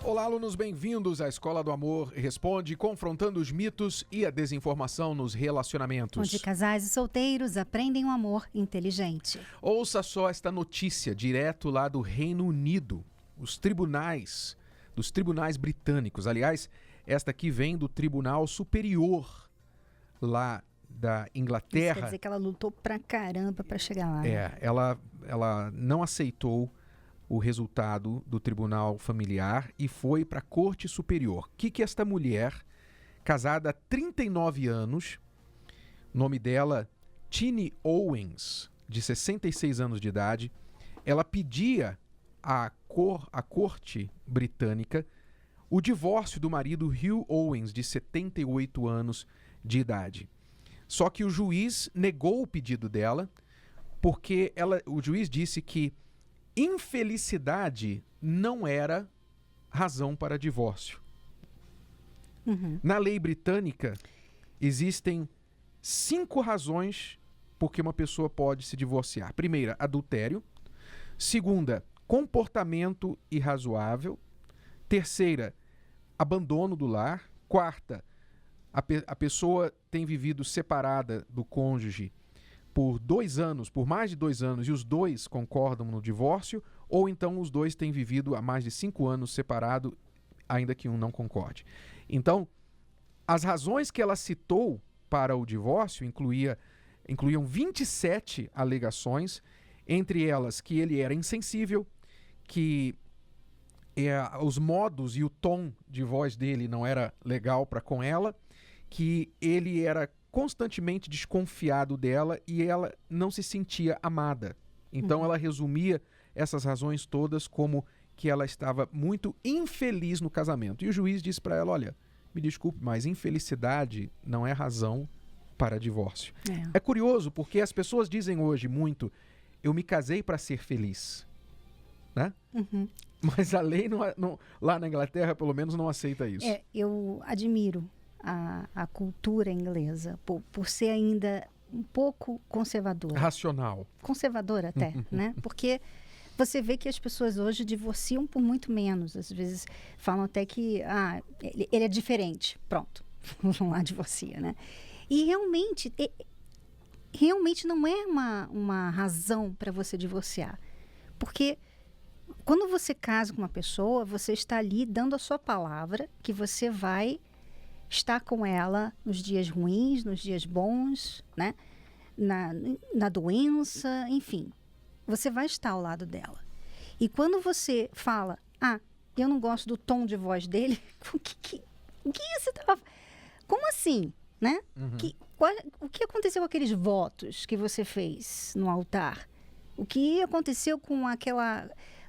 Olá, alunos, bem-vindos à Escola do Amor Responde, confrontando os mitos e a desinformação nos relacionamentos. Onde casais e solteiros aprendem um amor inteligente. Ouça só esta notícia direto lá do Reino Unido. Dos tribunais britânicos. Aliás, esta aqui vem do Tribunal Superior lá da Inglaterra. Isso quer dizer que ela lutou pra caramba pra chegar lá. Ela não aceitou o resultado do tribunal familiar e foi para a Corte Superior. O que esta mulher, casada há 39 anos, o nome dela, Tini Owens, de 66 anos de idade, ela pedia à Corte Britânica o divórcio do marido Hugh Owens, de 78 anos de idade. Só que o juiz negou o pedido dela, porque o juiz disse que infelicidade não era razão para divórcio. Na lei britânica, existem 5 razões por que uma pessoa pode se divorciar. Primeira, adultério. Segunda, comportamento irrazoável. Terceira, abandono do lar. Quarta, a pessoa tem vivido separada do cônjuge por 2 anos, por mais de 2 anos, e os dois concordam no divórcio, ou então os dois têm vivido há mais de 5 anos separado, ainda que um não concorde. Então, as razões que ela citou para o divórcio incluíam 27 alegações, entre elas que ele era insensível, que os modos e o tom de voz dele não era legal para com ela, que ele era constantemente desconfiado dela e ela não se sentia amada. Então ela resumia essas razões todas como que ela estava muito infeliz no casamento. E o juiz disse para ela, olha, me desculpe, mas infelicidade não é razão para divórcio. É curioso porque as pessoas dizem hoje muito, eu me casei para ser feliz, né? Mas a lei lá na Inglaterra pelo menos não aceita isso. Eu admiro a cultura inglesa, por ser ainda um pouco conservadora. Racional. Conservadora até, né? Porque você vê que as pessoas hoje divorciam por muito menos. Às vezes falam até que ele é diferente. Pronto, vão lá, divorcia, né? E realmente não é uma razão para você divorciar. Porque quando você casa com uma pessoa, você está ali dando a sua palavra que você vai estar com ela nos dias ruins, nos dias bons, né? Na doença, enfim. Você vai estar ao lado dela. E quando você fala, eu não gosto do tom de voz dele, o que você estava... Como assim, né? O que aconteceu com aqueles votos que você fez no altar? O que aconteceu com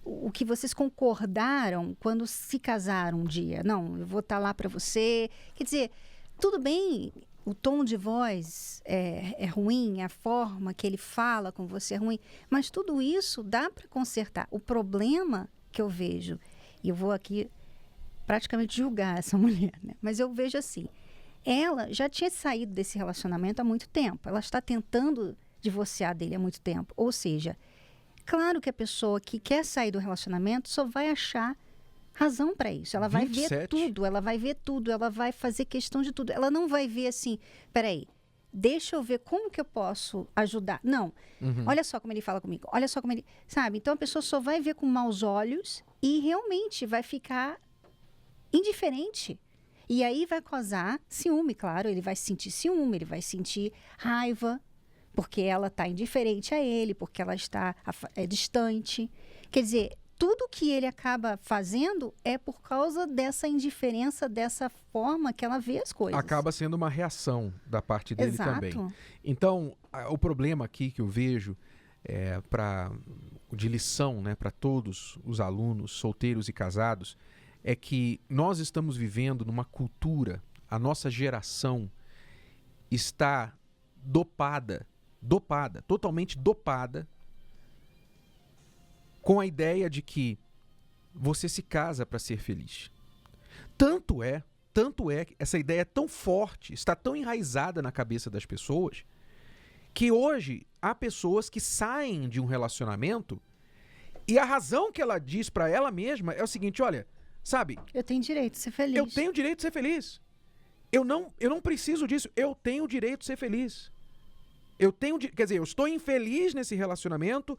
o que vocês concordaram quando se casaram um dia? Não, eu vou estar lá para você. Quer dizer, tudo bem, o tom de voz é ruim, a forma que ele fala com você é ruim, mas tudo isso dá para consertar. O problema que eu vejo, e eu vou aqui praticamente julgar essa mulher, né? Mas eu vejo assim, ela já tinha saído desse relacionamento há muito tempo, ela está tentando divorciar dele há muito tempo, ou seja, claro que a pessoa que quer sair do relacionamento só vai achar razão para isso. Ela vai ver tudo, ela vai fazer questão de tudo. Ela não vai ver assim, peraí, deixa eu ver como que eu posso ajudar. Não, olha só como ele fala comigo, olha só como ele... Sabe? Então a pessoa só vai ver com maus olhos e realmente vai ficar indiferente. E aí vai causar ciúme, claro, ele vai sentir ciúme, ele vai sentir raiva, porque ela está indiferente a ele, porque ela está distante. Quer dizer, tudo que ele acaba fazendo é por causa dessa indiferença, dessa forma que ela vê as coisas. Acaba sendo uma reação da parte dele. Exato. Também. Então, o problema aqui que eu vejo de lição, né, para todos os alunos solteiros e casados, é que nós estamos vivendo numa cultura, a nossa geração está totalmente dopada com a ideia de que você se casa para ser feliz. Tanto é que essa ideia é tão forte, está tão enraizada na cabeça das pessoas, que hoje há pessoas que saem de um relacionamento e a razão que ela diz para ela mesma é o seguinte, olha, sabe? Eu tenho direito de ser feliz. Eu tenho direito de ser feliz. Eu não preciso disso. Eu tenho o direito de ser feliz. Quer dizer, eu estou infeliz nesse relacionamento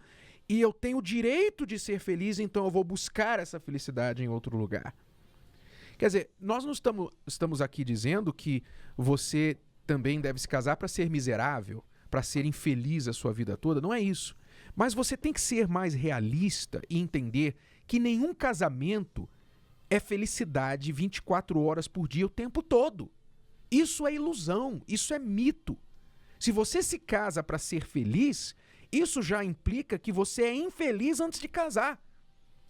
e eu tenho o direito de ser feliz, então eu vou buscar essa felicidade em outro lugar. Quer dizer, nós não estamos aqui dizendo que você também deve se casar para ser miserável, para ser infeliz a sua vida toda. Não é isso. Mas você tem que ser mais realista e entender que nenhum casamento é felicidade 24 horas por dia o tempo todo. Isso é ilusão, isso é mito. Se você se casa para ser feliz, isso já implica que você é infeliz antes de casar.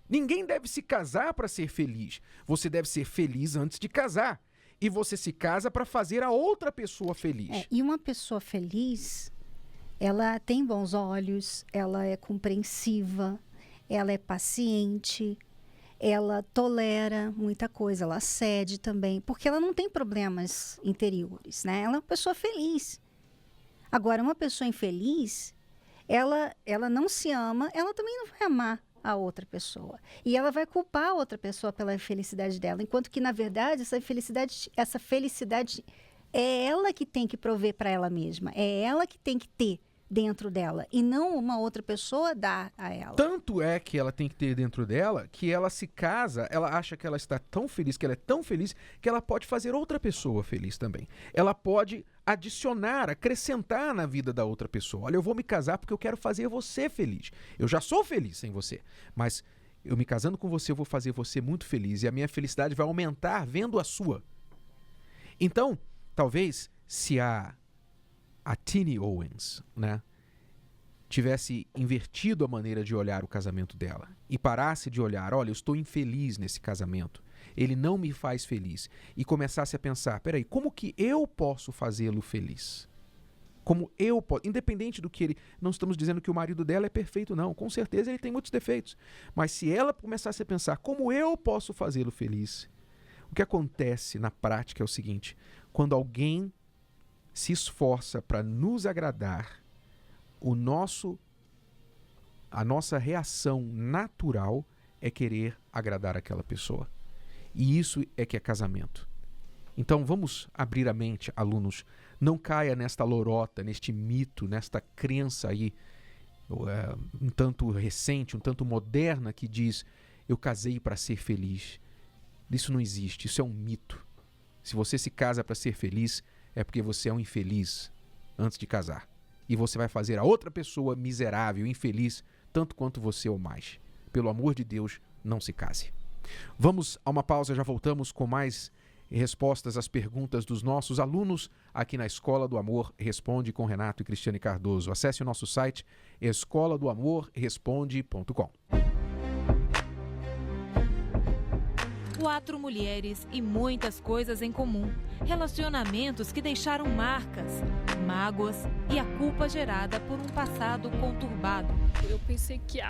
Ninguém deve se casar para ser feliz. Você deve ser feliz antes de casar. E você se casa para fazer a outra pessoa feliz. E uma pessoa feliz, ela tem bons olhos, ela é compreensiva, ela é paciente, ela tolera muita coisa, ela cede também, porque ela não tem problemas interiores, né? Ela é uma pessoa feliz. Agora, uma pessoa infeliz, ela não se ama, ela também não vai amar a outra pessoa. E ela vai culpar a outra pessoa pela infelicidade dela, enquanto que, na verdade, essa felicidade é ela que tem que prover para ela mesma, é ela que tem que ter dentro dela, e não uma outra pessoa dar a ela. Tanto é que ela tem que ter dentro dela, que ela se casa, ela acha que ela está tão feliz, que ela é tão feliz, que ela pode fazer outra pessoa feliz também. Ela pode adicionar, acrescentar na vida da outra pessoa. Olha, eu vou me casar porque eu quero fazer você feliz. Eu já sou feliz sem você, mas eu me casando com você, eu vou fazer você muito feliz, e a minha felicidade vai aumentar vendo a sua. Então, talvez, se a Tini Owens, né, tivesse invertido a maneira de olhar o casamento dela e parasse de olhar, olha, eu estou infeliz nesse casamento, ele não me faz feliz, e começasse a pensar, peraí, como que eu posso fazê-lo feliz? Como eu posso, independente do que ele, não estamos dizendo que o marido dela é perfeito, não, com certeza ele tem muitos defeitos, mas se ela começasse a pensar, como eu posso fazê-lo feliz? O que acontece na prática é o seguinte, quando alguém se esforça para nos agradar, a nossa reação natural é querer agradar aquela pessoa. E isso é que é casamento. Então vamos abrir a mente, alunos. Não caia nesta lorota, neste mito, nesta crença aí, um tanto recente, um tanto moderna, que diz, eu casei para ser feliz. Isso não existe, isso é um mito. Se você se casa para ser feliz, é porque você é um infeliz antes de casar. E você vai fazer a outra pessoa miserável, infeliz, tanto quanto você ou mais. Pelo amor de Deus, não se case. Vamos a uma pausa, já voltamos com mais respostas às perguntas dos nossos alunos aqui na Escola do Amor Responde com Renato e Cristiane Cardoso. Acesse o nosso site escoladoamorresponde.com. 4 mulheres e muitas coisas em comum. Relacionamentos que deixaram marcas, mágoas e a culpa gerada por um passado conturbado. Eu pensei que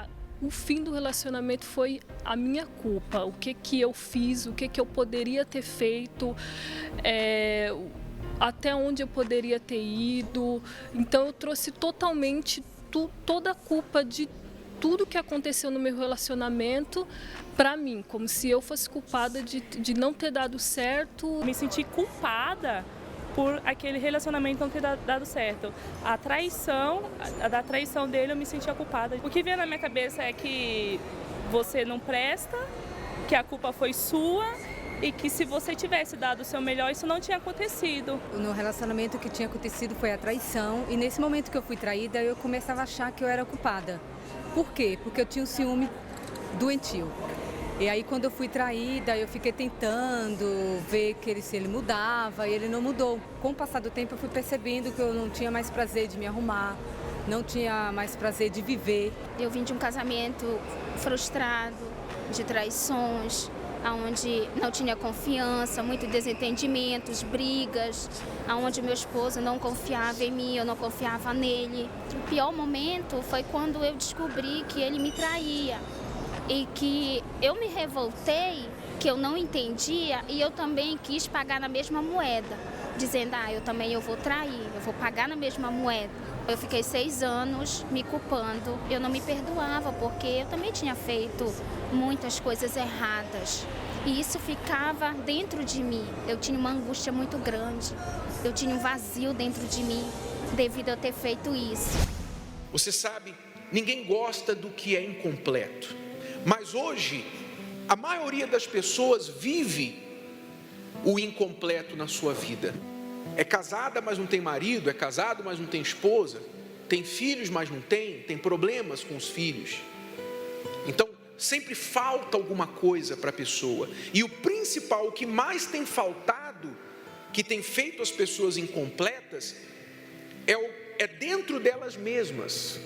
o fim do relacionamento foi a minha culpa. O que eu fiz, o que eu poderia ter feito, até onde eu poderia ter ido. Então eu trouxe totalmente toda a culpa de tudo que aconteceu no meu relacionamento para mim, como se eu fosse culpada de não ter dado certo. Me senti culpada por aquele relacionamento não ter dado certo. Da traição dele eu me sentia culpada. O que veio na minha cabeça é que você não presta, que a culpa foi sua e que se você tivesse dado o seu melhor, isso não tinha acontecido. No relacionamento o que tinha acontecido foi a traição, e nesse momento que eu fui traída, eu começava a achar que eu era culpada. Por quê? Porque eu tinha um ciúme doentio. E aí quando eu fui traída, eu fiquei tentando ver se ele mudava, e ele não mudou. Com o passar do tempo eu fui percebendo que eu não tinha mais prazer de me arrumar, não tinha mais prazer de viver. Eu vim de um casamento frustrado, de traições, onde não tinha confiança, muitos desentendimentos, brigas, onde meu esposo não confiava em mim, eu não confiava nele. O pior momento foi quando eu descobri que ele me traía e que eu me revoltei, que eu não entendia, e eu também quis pagar na mesma moeda, dizendo, eu vou trair, eu vou pagar na mesma moeda. Eu fiquei 6 anos me culpando, eu não me perdoava, porque eu também tinha feito muitas coisas erradas. E isso ficava dentro de mim. Eu tinha uma angústia muito grande. Eu tinha um vazio dentro de mim devido a eu ter feito isso. Você sabe, ninguém gosta do que é incompleto. Mas hoje, a maioria das pessoas vive o incompleto na sua vida. É casada, mas não tem marido. É casado, mas não tem esposa. Tem filhos, mas não tem problemas com os filhos. Então, sempre falta alguma coisa para a pessoa. E o principal, o que mais tem faltado, que tem feito as pessoas incompletas, é dentro delas mesmas.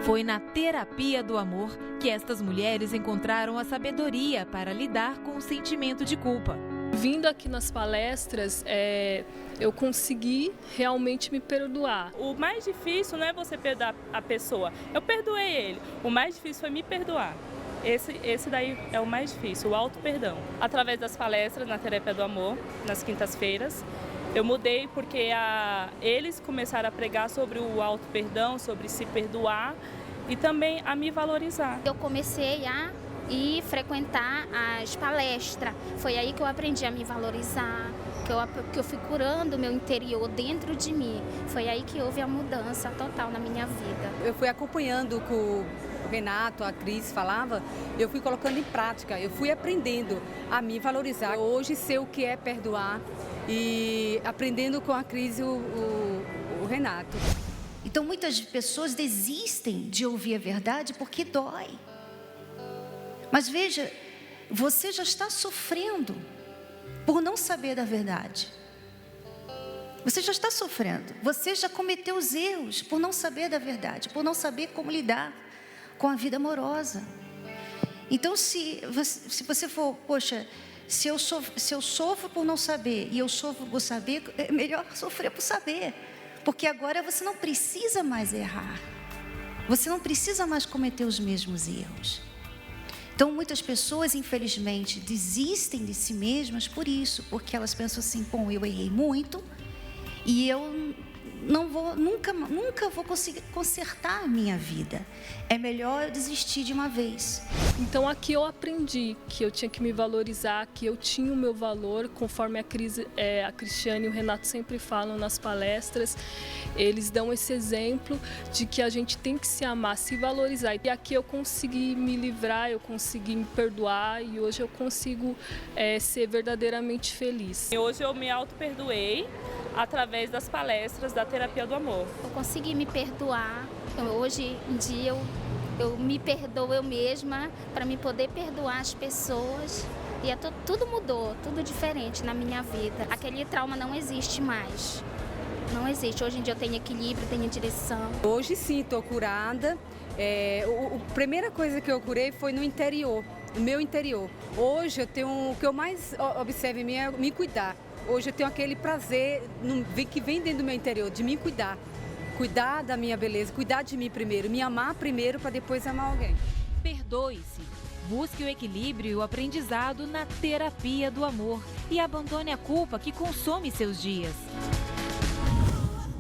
Foi na terapia do amor que estas mulheres encontraram a sabedoria para lidar com o sentimento de culpa. Vindo aqui nas palestras, eu consegui realmente me perdoar. O mais difícil não é você perdoar a pessoa. Eu perdoei ele. O mais difícil foi me perdoar. Esse daí é o mais difícil, o auto-perdão. Através das palestras na Terapia do Amor, nas quintas-feiras, eu mudei porque eles começaram a pregar sobre o auto-perdão, sobre se perdoar e também a me valorizar. Eu comecei a frequentar as palestras. Foi aí que eu aprendi a me valorizar, que eu fui curando o meu interior dentro de mim. Foi aí que houve a mudança total na minha vida. Eu fui acompanhando com o Renato, a Cris falava, eu fui colocando em prática, eu fui aprendendo a me valorizar. Hoje sei o que é perdoar e aprendendo com a Cris e o Renato. Então muitas pessoas desistem de ouvir a verdade porque dói. Mas veja, você já está sofrendo por não saber da verdade. Você já está sofrendo. Você já cometeu os erros por não saber da verdade, por não saber como lidar com a vida amorosa. Então, se você for, poxa, se eu sofro por não saber e eu sofro por saber, é melhor sofrer por saber. Porque agora você não precisa mais errar. Você não precisa mais cometer os mesmos erros. Então, muitas pessoas, infelizmente, desistem de si mesmas por isso, porque elas pensam assim, bom, eu errei muito e eu nunca vou conseguir consertar a minha vida. É melhor eu desistir de uma vez. Então aqui eu aprendi que eu tinha que me valorizar, que eu tinha o meu valor, conforme a Cristiane e o Renato sempre falam nas palestras. Eles dão esse exemplo de que a gente tem que se amar, se valorizar. E aqui eu consegui me livrar, eu consegui me perdoar e hoje eu consigo ser verdadeiramente feliz. E hoje eu me auto-perdoei através das palestras da Terapia do Amor. Eu consegui me perdoar. Hoje em dia eu me perdoo eu mesma para me poder perdoar as pessoas. E tudo mudou, tudo diferente na minha vida. Aquele trauma não existe mais. Não existe. Hoje em dia eu tenho equilíbrio, tenho direção. Hoje sim, estou curada. A primeira coisa que eu curei foi no interior, no meu interior. Hoje eu tenho, o que eu mais observo em mim é me cuidar. Hoje eu tenho aquele prazer que vem dentro do meu interior, de me cuidar. Cuidar da minha beleza, cuidar de mim primeiro, me amar primeiro para depois amar alguém. Perdoe-se. Busque o equilíbrio e o aprendizado na Terapia do Amor e abandone a culpa que consome seus dias.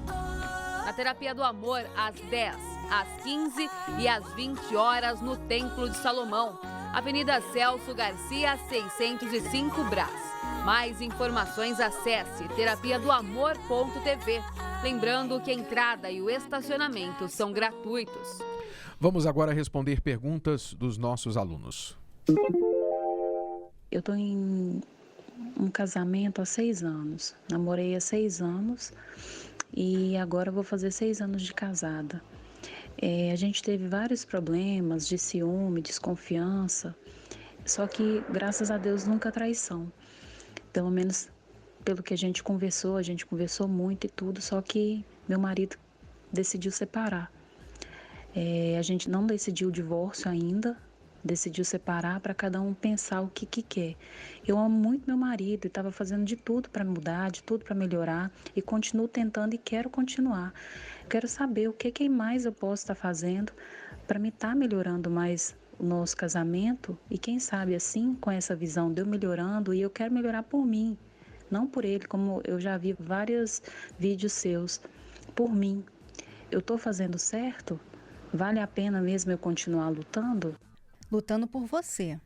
Na Terapia do Amor, às 10, às 15 e às 20 horas no Templo de Salomão, Avenida Celso Garcia, 605 Brás. Mais informações, acesse terapiadoamor.tv. Lembrando que a entrada e o estacionamento são gratuitos. Vamos agora responder perguntas dos nossos alunos. Eu estou em um casamento há 6 anos. Namorei há 6 anos e agora vou fazer 6 anos de casada. A gente teve vários problemas de ciúme, desconfiança, só que, graças a Deus, nunca traição. Pelo menos pelo que a gente conversou muito e tudo, só que meu marido decidiu separar. A gente não decidiu o divórcio ainda, decidiu separar para cada um pensar o que quer. Eu amo muito meu marido e estava fazendo de tudo para mudar, de tudo para melhorar e continuo tentando e quero continuar. Quero saber o que mais eu posso estar fazendo para me estar melhorando mais o nosso casamento e quem sabe assim, com essa visão de eu melhorando, e eu quero melhorar por mim, não por ele, como eu já vi vários vídeos seus, por mim. Eu estou fazendo certo? Vale a pena mesmo eu continuar lutando? Lutando por você.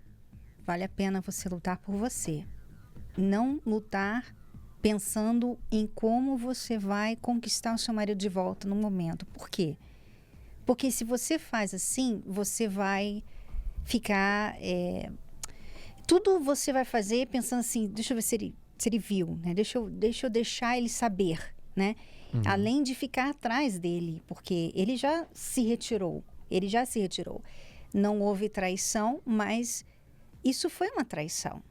vale a pena você lutar por você. Não lutar pensando em como você vai conquistar o seu marido de volta no momento. Por quê? Porque se você faz assim, você vai ficar... tudo você vai fazer pensando assim, deixa eu ver se ele viu, né? Deixa eu deixar ele saber, né? Além de ficar atrás dele, porque ele já se retirou. Não houve traição, mas isso foi uma traição,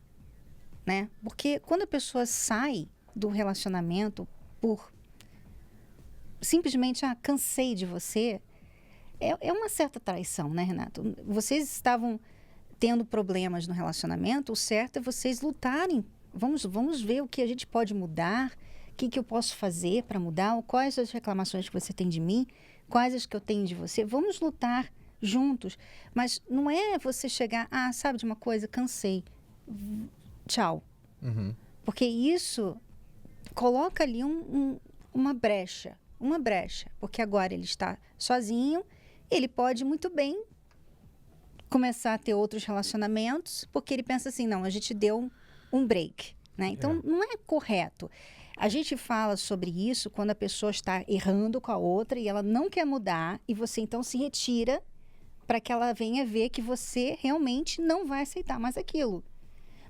né? Porque quando a pessoa sai do relacionamento por simplesmente, cansei de você, é uma certa traição, né, Renato? Vocês estavam tendo problemas no relacionamento, o certo é vocês lutarem. Vamos ver o que a gente pode mudar, o que eu posso fazer para mudar, quais as reclamações que você tem de mim, quais as que eu tenho de você. Vamos lutar juntos. Mas não é você chegar, sabe de uma coisa, cansei, tchau. Porque isso coloca ali uma brecha, porque agora ele está sozinho, ele pode muito bem começar a ter outros relacionamentos, porque ele pensa assim, não, a gente deu um break, né? Então, não é correto. A gente fala sobre isso quando a pessoa está errando com a outra e ela não quer mudar, e você então se retira para que ela venha ver que você realmente não vai aceitar mais aquilo.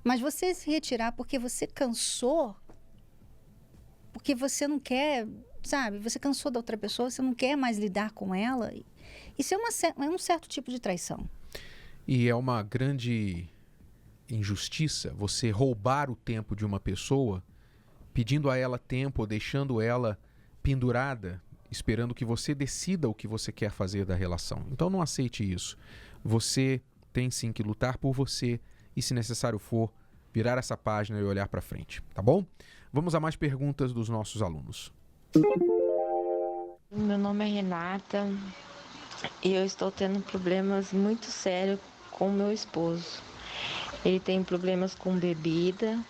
Mas você se retirar porque você cansou, porque você não quer, sabe? Você cansou da outra pessoa, você não quer mais lidar com ela. Isso é um certo tipo de traição. E é uma grande injustiça você roubar o tempo de uma pessoa, pedindo a ela tempo, ou deixando ela pendurada, esperando que você decida o que você quer fazer da relação. Então não aceite isso. Você tem sim que lutar por você e, se necessário for, virar essa página e olhar para frente, tá bom? Vamos a mais perguntas dos nossos alunos. Meu nome é Renata e eu estou tendo problemas muito sérios com meu esposo. Ele tem problemas com bebida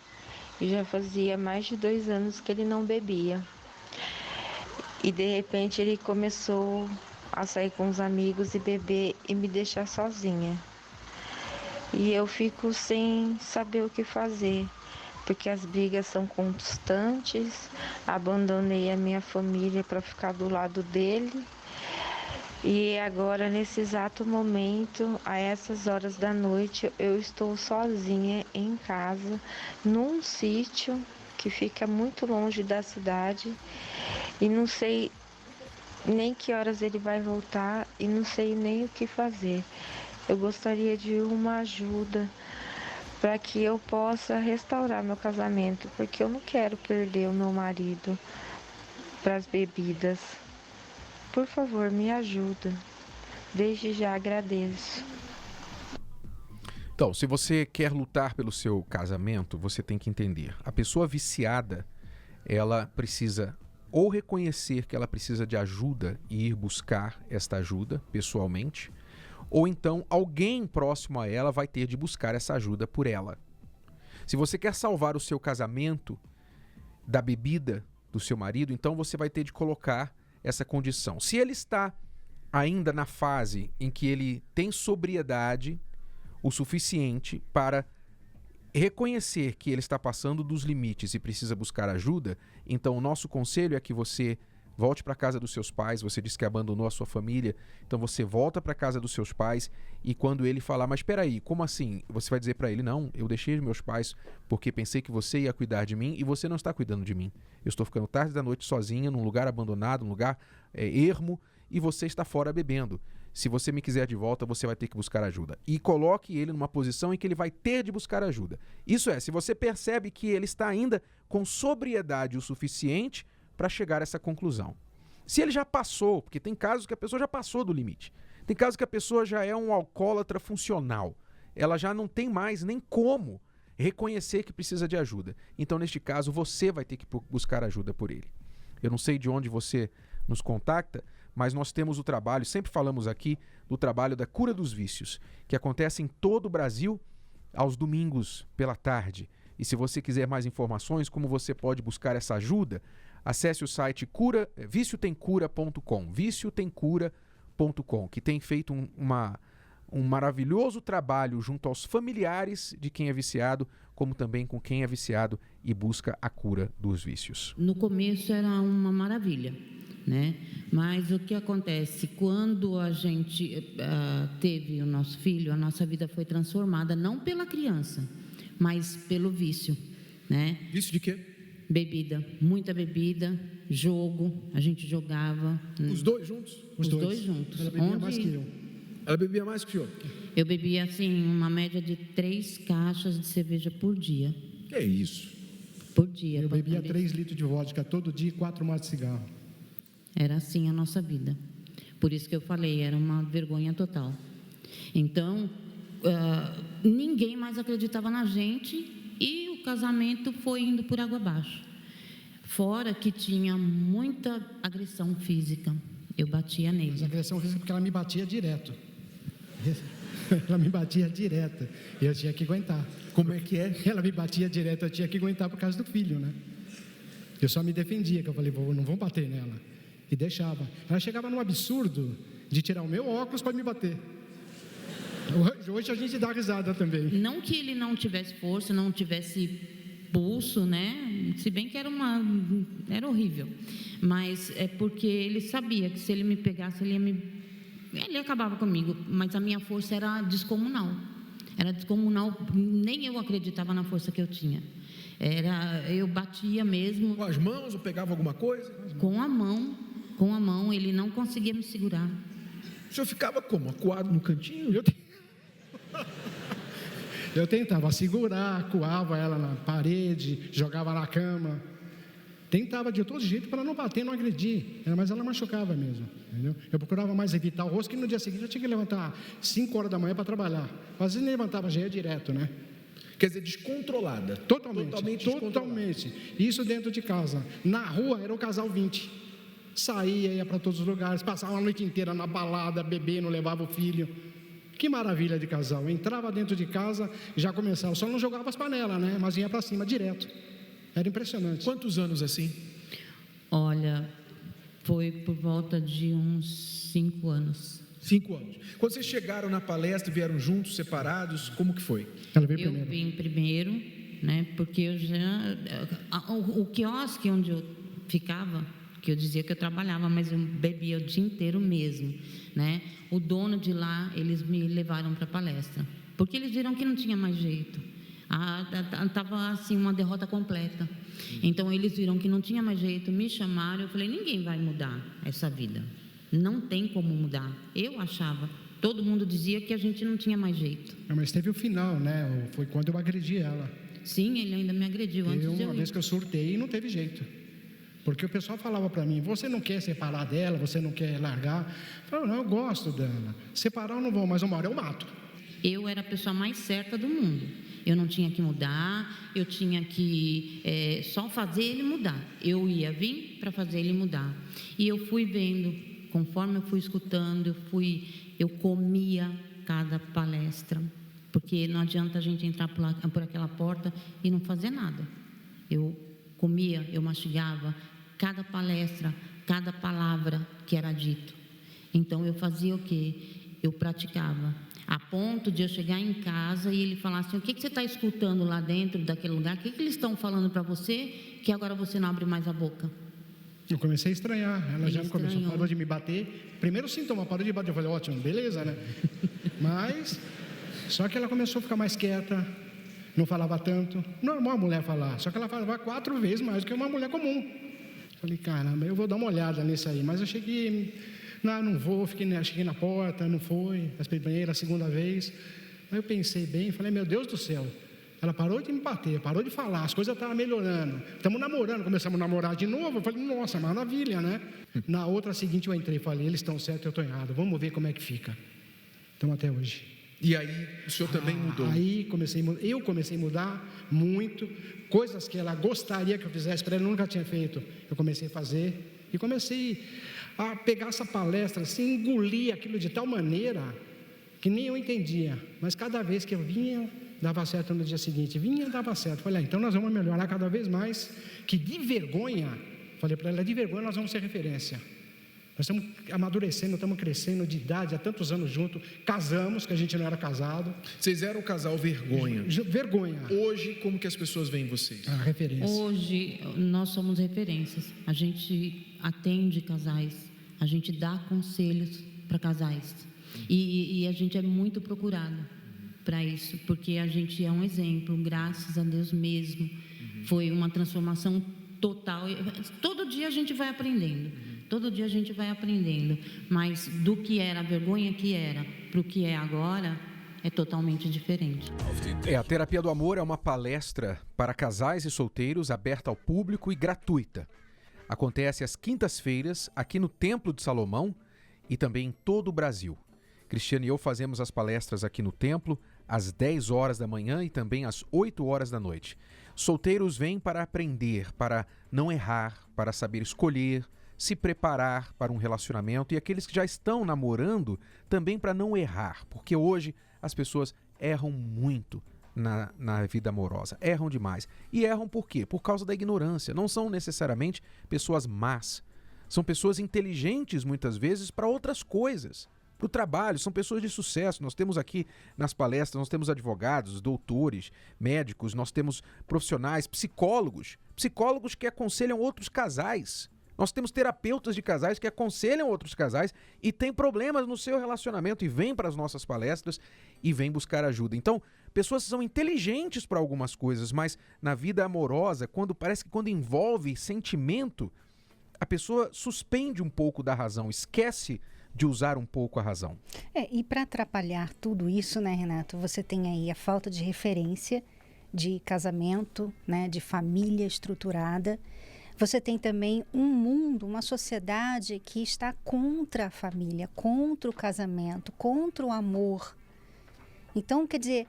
e já fazia mais de 2 anos que ele não bebia. E de repente ele começou a sair com os amigos e beber e me deixar sozinha. E eu fico sem saber o que fazer, porque as brigas são constantes. Abandonei a minha família para ficar do lado dele. E agora, nesse exato momento, a essas horas da noite, eu estou sozinha em casa, num sítio que fica muito longe da cidade. E não sei nem que horas ele vai voltar e não sei nem o que fazer. Eu gostaria de uma ajuda para que eu possa restaurar meu casamento, porque eu não quero perder o meu marido para as bebidas. Por favor, me ajuda. Desde já agradeço. Então, se você quer lutar pelo seu casamento, você tem que entender. A pessoa viciada, ela precisa ou reconhecer que ela precisa de ajuda e ir buscar esta ajuda pessoalmente, ou então alguém próximo a ela vai ter de buscar essa ajuda por ela. Se você quer salvar o seu casamento da bebida do seu marido, então você vai ter de colocar essa condição. Se ele está ainda na fase em que ele tem sobriedade o suficiente para reconhecer que ele está passando dos limites e precisa buscar ajuda, então o nosso conselho é que você volte para a casa dos seus pais. Você disse que abandonou a sua família, então você volta para a casa dos seus pais e quando ele falar, mas espera aí, como assim? Você vai dizer para ele, não, eu deixei meus pais porque pensei que você ia cuidar de mim e você não está cuidando de mim. Eu estou ficando tarde da noite sozinha, num lugar abandonado, num lugar ermo, e você está fora bebendo. Se você me quiser de volta, você vai ter que buscar ajuda. E coloque ele numa posição em que ele vai ter de buscar ajuda. Isso é, se você percebe que ele está ainda com sobriedade o suficiente para chegar a essa conclusão. Se ele já passou, porque tem casos que a pessoa já passou do limite. Tem casos que a pessoa já é um alcoólatra funcional. Ela já não tem mais nem como reconhecer que precisa de ajuda. Então, neste caso, você vai ter que buscar ajuda por ele. Eu não sei de onde você nos contacta, mas nós temos o trabalho, sempre falamos aqui, do trabalho da cura dos vícios, que acontece em todo o Brasil aos domingos pela tarde. E se você quiser mais informações, como você pode buscar essa ajuda, acesse o site viciotemcura.com, viciotemcura.com, que tem feito um maravilhoso trabalho junto aos familiares de quem é viciado, como também com quem é viciado e busca a cura dos vícios. No começo era uma maravilha, né? Mas o que acontece? Quando a gente teve o nosso filho, a nossa vida foi transformada, não pela criança, mas pelo vício, né? Vício de quê? Bebida, muita bebida, jogo, a gente jogava. Os dois juntos? Os dois juntos. Ela bebia mais que eu. Ela bebia mais que o senhor? Eu bebia, assim, uma média de 3 caixas de cerveja por dia. Que é isso? Por dia. Eu bebia 3 litros de vodka todo dia e 4 maços de cigarro. Era assim a nossa vida. Por isso que eu falei, era uma vergonha total. Então, ninguém mais acreditava na gente e o casamento foi indo por água abaixo. Fora que tinha muita agressão física. Eu batia nele. Mas agressão física porque ela me batia direto. Ela me batia direto. E eu tinha que aguentar. Como é que é? Ela me batia direto, eu tinha que aguentar por causa do filho, né? Eu só me defendia, que eu falei, não vou bater nela. E deixava. Ela chegava num absurdo de tirar o meu óculos para me bater. Hoje a gente dá risada também. Não que ele não tivesse força, não tivesse pulso, né? Se bem que era horrível. Mas é porque ele sabia que se ele me pegasse, ele acabava comigo. Mas a minha força era descomunal. Era descomunal, nem eu acreditava na força que eu tinha. Eu batia mesmo. Com as mãos ou pegava alguma coisa? Com a mão, ele não conseguia me segurar. O senhor ficava como? Acuado no cantinho? Eu tentava segurar, acuava ela na parede, jogava na cama. Tentava de todo jeito para não bater, não agredir. Mas ela machucava mesmo. Entendeu? Eu procurava mais evitar o rosto, que no dia seguinte eu tinha que levantar 5 horas da manhã para trabalhar. Às vezes nem levantava, já ia direto, né? Quer dizer, descontrolada. Totalmente. Isso dentro de casa. Na rua era o casal 20. Saía, ia para todos os lugares, passava a noite inteira na balada, bebendo, levava o filho. Que maravilha de casal. Entrava dentro de casa, já começava. Só não jogava as panelas, né? Mas ia para cima direto. Era impressionante. Quantos anos assim? Olha, foi por volta de uns 5 anos. 5 anos. Quando vocês chegaram na palestra, vieram juntos, separados, como que foi? Eu vim primeiro, né? Porque o quiosque onde eu ficava, que eu dizia que eu trabalhava, mas eu bebia o dia inteiro mesmo, né? O dono de lá, eles me levaram para a palestra, porque eles viram que não tinha mais jeito. Estava assim uma derrota completa. Então eles viram que não tinha mais jeito, me chamaram. Eu falei, ninguém vai mudar essa vida, não tem como mudar. Eu achava, todo mundo dizia que a gente não tinha mais jeito. Mas teve o final, né? Foi quando eu agredi ela. Sim, ele ainda me agrediu antes de eu ir. Uma vez que eu surtei e não teve jeito. Porque o pessoal falava para mim, você não quer separar dela, você não quer largar? Eu falei, não, eu gosto dela. Separar eu não vou, mas uma hora eu mato. Eu era a pessoa mais certa do mundo. Eu não tinha que mudar, eu tinha que só fazer ele mudar. Eu ia vir para fazer ele mudar. E eu fui vendo, conforme eu fui escutando, eu comia cada palestra. Porque não adianta a gente entrar por aquela porta e não fazer nada. Eu comia, eu mastigava cada palestra, cada palavra que era dito. Então eu fazia o quê? Eu praticava. A ponto de eu chegar em casa e ele falar assim, o que você está escutando lá dentro daquele lugar? O que eles estão falando para você que agora você não abre mais a boca? Eu comecei a estranhar, ela já me começou, parou de me bater. Primeiro sintoma, parou de bater, eu falei, ótimo, beleza, né? Mas, só que ela começou a ficar mais quieta, não falava tanto. Normal a mulher falar, só que ela falava 4 vezes mais do que uma mulher comum. Falei, caramba, eu vou dar uma olhada nisso aí. Mas eu cheguei, não vou, cheguei na porta, não foi. A primeira, a segunda vez. Aí eu pensei bem, falei, meu Deus do céu. Ela parou de me bater, parou de falar, as coisas estavam melhorando. Estamos namorando, começamos a namorar de novo. Eu falei, nossa, maravilha, né? Na outra seguinte eu entrei, falei, eles estão certos, eu estou errado. Vamos ver como é que fica. Então até hoje. E aí o senhor também mudou? Aí eu comecei a mudar muito. Coisas que ela gostaria que eu fizesse para ela, eu nunca tinha feito. Eu comecei a fazer e comecei a pegar essa palestra, assim, engolir aquilo de tal maneira que nem eu entendia. Mas cada vez que eu vinha, dava certo no dia seguinte. Vinha, dava certo. Falei, então nós vamos melhorar cada vez mais. Que de vergonha, falei para ela, de vergonha nós vamos ser referência. Nós estamos amadurecendo, estamos crescendo de idade, há tantos anos juntos. Casamos, que a gente não era casado. Vocês eram um casal vergonha. Vergonha. Hoje, como que as pessoas veem vocês? A referência. Hoje, nós somos referências. A gente atende casais, a gente dá conselhos para casais. E a gente é muito procurado para isso, porque a gente é um exemplo, graças a Deus mesmo. Foi uma transformação total. Todo dia a gente vai aprendendo. Todo dia a gente vai aprendendo, mas do que era a vergonha que era para o que é agora, é totalmente diferente. A Terapia do Amor é uma palestra para casais e solteiros aberta ao público e gratuita. Acontece às quintas-feiras aqui no Templo de Salomão e também em todo o Brasil. Cristiano e eu fazemos as palestras aqui no templo às 10 horas da manhã e também às 8 horas da noite. Solteiros vêm para aprender, para não errar, para saber escolher, se preparar para um relacionamento, e aqueles que já estão namorando também para não errar, porque hoje as pessoas erram muito na vida amorosa, erram demais. E erram por quê? Por causa da ignorância. Não são necessariamente pessoas más, são pessoas inteligentes muitas vezes para outras coisas, para o trabalho, são pessoas de sucesso. Nós temos aqui nas palestras, nós temos advogados, doutores, médicos, nós temos profissionais, psicólogos que aconselham outros casais. Nós temos terapeutas de casais que aconselham outros casais e têm problemas no seu relacionamento e vêm para as nossas palestras e vêm buscar ajuda. Então, pessoas são inteligentes para algumas coisas, mas na vida amorosa, parece que quando envolve sentimento, a pessoa suspende um pouco da razão, esquece de usar um pouco a razão. E para atrapalhar tudo isso, né, Renato, você tem aí a falta de referência de casamento, né, de família estruturada. Você tem também um mundo, uma sociedade que está contra a família, contra o casamento, contra o amor. Então, quer dizer,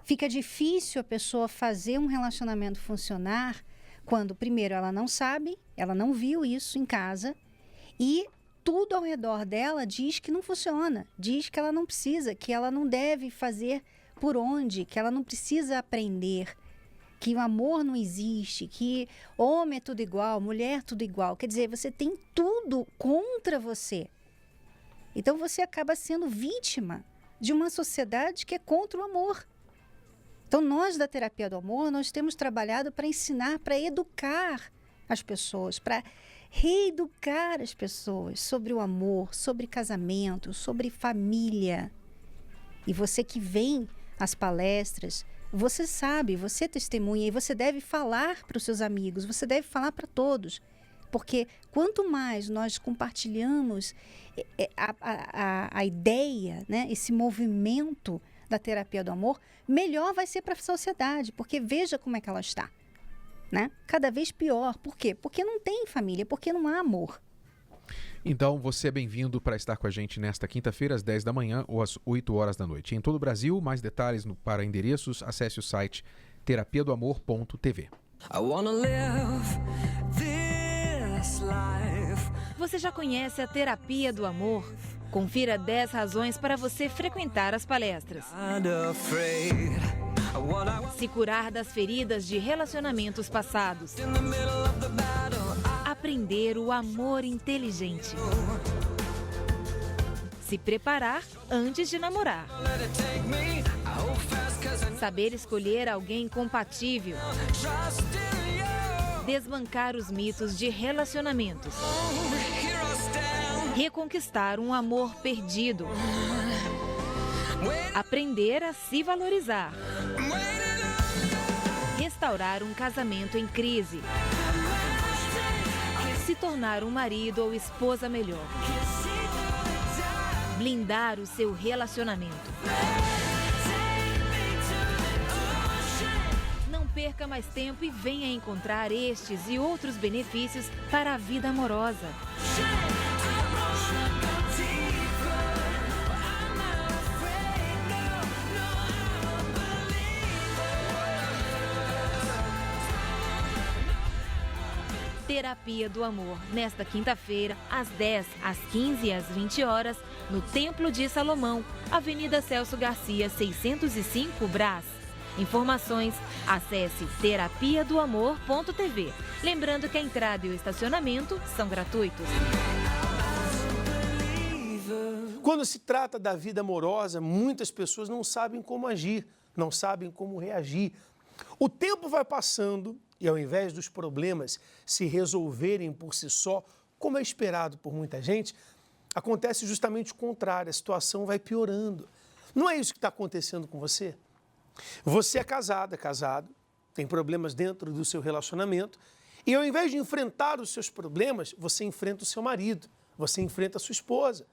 fica difícil a pessoa fazer um relacionamento funcionar quando, primeiro, ela não sabe, ela não viu isso em casa e tudo ao redor dela diz que não funciona, diz que ela não precisa, que ela não deve fazer por onde, que ela não precisa aprender, que o amor não existe, que homem é tudo igual, mulher tudo igual. Quer dizer, você tem tudo contra você. Então você acaba sendo vítima de uma sociedade que é contra o amor. Então nós da Terapia do Amor, nós temos trabalhado para ensinar, para educar as pessoas, para reeducar as pessoas sobre o amor, sobre casamento, sobre família. E você que vem às palestras, você sabe, você testemunha e você deve falar para os seus amigos, você deve falar para todos. Porque quanto mais nós compartilhamos a ideia, né, esse movimento da Terapia do Amor, melhor vai ser para a sociedade, porque veja como é que ela está, né? Cada vez pior. Por quê? Porque não tem família, porque não há amor. Então, você é bem-vindo para estar com a gente nesta quinta-feira, às 10 da manhã ou às 8 horas da noite. Em todo o Brasil, mais detalhes para endereços, acesse o site terapiadoamor.tv. Você já conhece a Terapia do Amor? Confira 10 razões para você frequentar as palestras. Se curar das feridas de relacionamentos passados. Aprender o amor inteligente. Se preparar antes de namorar. Saber escolher alguém compatível. Desbancar os mitos de relacionamentos. Reconquistar um amor perdido. Aprender a se valorizar. Restaurar um casamento em crise. Se tornar um marido ou esposa melhor. Blindar o seu relacionamento. Não perca mais tempo e venha encontrar estes e outros benefícios para a vida amorosa. Terapia do Amor, nesta quinta-feira, às 10, às 15 e às 20 horas, no Templo de Salomão, Avenida Celso Garcia, 605, Brás. Informações, acesse terapiadoamor.tv. Lembrando que a entrada e o estacionamento são gratuitos. quando se trata da vida amorosa, muitas pessoas não sabem como agir, não sabem como reagir. O tempo vai passando e, ao invés dos problemas se resolverem por si só, como é esperado por muita gente, acontece justamente o contrário, a situação vai piorando. Não é isso que está acontecendo com você? Você é casada, casado, tem problemas dentro do seu relacionamento e, ao invés de enfrentar os seus problemas, você enfrenta o seu marido, você enfrenta a sua esposa.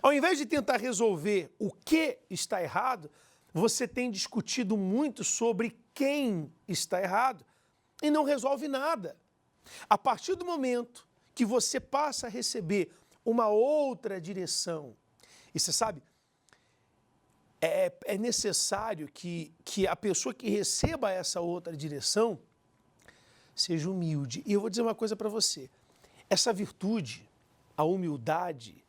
Ao invés de tentar resolver o que está errado, você tem discutido muito sobre quem está errado e não resolve nada. A partir do momento que você passa a receber uma outra direção, e você sabe, é necessário que a pessoa que receba essa outra direção seja humilde. E eu vou dizer uma coisa para você, essa virtude, a humildade,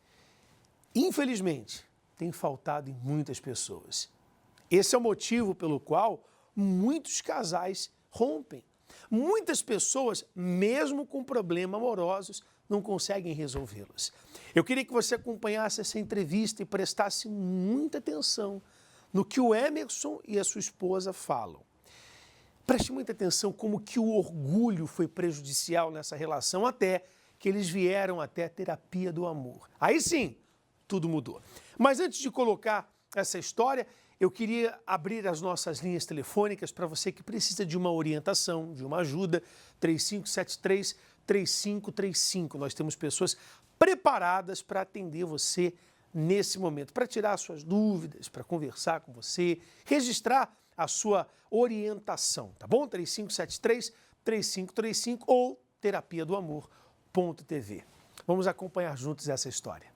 infelizmente, tem faltado em muitas pessoas. Esse é o motivo pelo qual muitos casais rompem. Muitas pessoas, mesmo com problemas amorosos, não conseguem resolvê-los. Eu queria que você acompanhasse essa entrevista e prestasse muita atenção no que o Emerson e a sua esposa falam. Preste muita atenção como que o orgulho foi prejudicial nessa relação até que eles vieram até a terapia do amor. Aí sim, tudo mudou. Mas antes de colocar essa história, eu queria abrir as nossas linhas telefônicas para você que precisa de uma orientação, de uma ajuda, 3573-3535. Nós temos pessoas preparadas para atender você nesse momento, para tirar suas dúvidas, para conversar com você, registrar a sua orientação, tá bom? 3573-3535 ou terapia do amor.tv. Vamos acompanhar juntos essa história.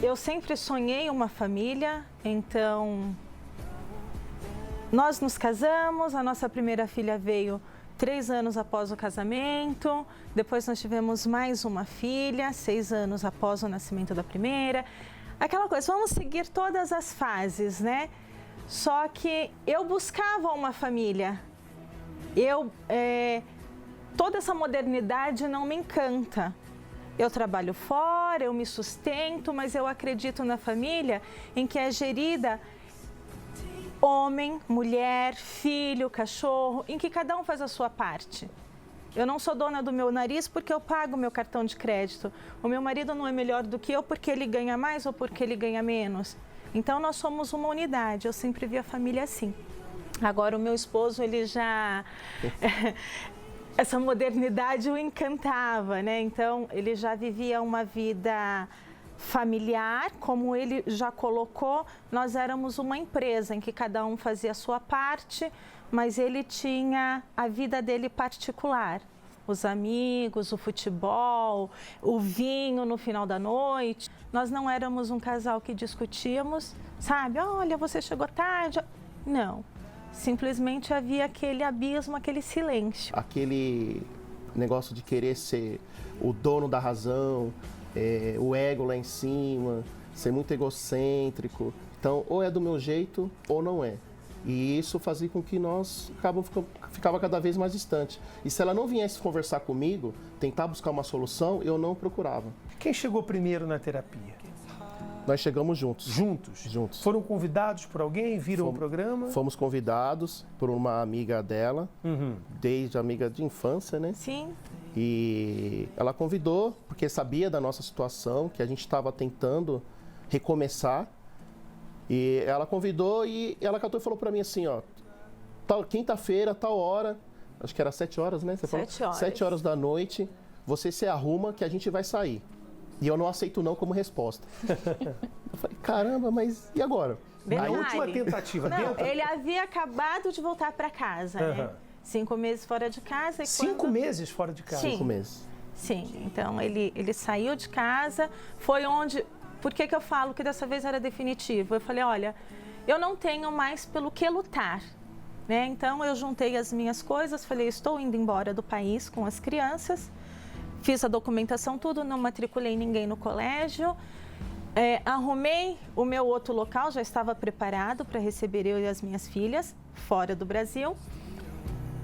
Eu sempre sonhei uma família, então nós nos casamos, a nossa primeira filha veio 3 anos após o casamento, depois nós tivemos mais uma filha, 6 anos após o nascimento da primeira. Aquela coisa, vamos seguir todas as fases, né? Só que eu buscava uma família, toda essa modernidade não me encanta. Eu trabalho fora, eu me sustento, mas eu acredito na família em que é gerida homem, mulher, filho, cachorro, em que cada um faz a sua parte. Eu não sou dona do meu nariz porque eu pago meu cartão de crédito. O meu marido não é melhor do que eu porque ele ganha mais ou porque ele ganha menos. Então nós somos uma unidade, eu sempre vi a família assim. Agora o meu esposo, ele já... Essa modernidade o encantava, né? Então, ele já vivia uma vida familiar, como ele já colocou, nós éramos uma empresa em que cada um fazia a sua parte, mas ele tinha a vida dele particular. Os amigos, o futebol, o vinho no final da noite. Nós não éramos um casal que discutíamos, sabe? Olha, você chegou tarde. Não. Simplesmente havia aquele abismo, aquele silêncio. Aquele negócio de querer ser o dono da razão, o ego lá em cima, ser muito egocêntrico. Então, ou é do meu jeito ou não é. E isso fazia com que nós ficava cada vez mais distante. E se ela não viesse conversar comigo, tentar buscar uma solução, eu não procurava. Quem chegou primeiro na terapia? Nós chegamos juntos. Juntos? Juntos. Foram convidados por alguém? Viram o programa? Fomos convidados por uma amiga dela, desde amiga de infância, né? Sim. E ela convidou, porque sabia da nossa situação, que a gente estava tentando recomeçar. E ela convidou e ela catou e falou para mim assim, ó, quinta-feira, tal hora, acho que era 7 horas, né? Você 7 horas. 7 horas da noite, você se arruma que a gente vai sair. E eu não aceito não como resposta. Eu falei, caramba, mas e agora? A última tentativa. Não, ele havia acabado de voltar para casa, né? 5 meses fora de casa. E 5 meses fora de casa? Sim. 5 meses. Sim, então ele saiu de casa, foi onde... Por que eu falo que dessa vez era definitivo? Eu falei, olha, eu não tenho mais pelo que lutar, né? Então eu juntei as minhas coisas, falei, estou indo embora do país com as crianças. Fiz a documentação, tudo, não matriculei ninguém no colégio. Arrumei o meu outro local, já estava preparado para receber eu e as minhas filhas, fora do Brasil.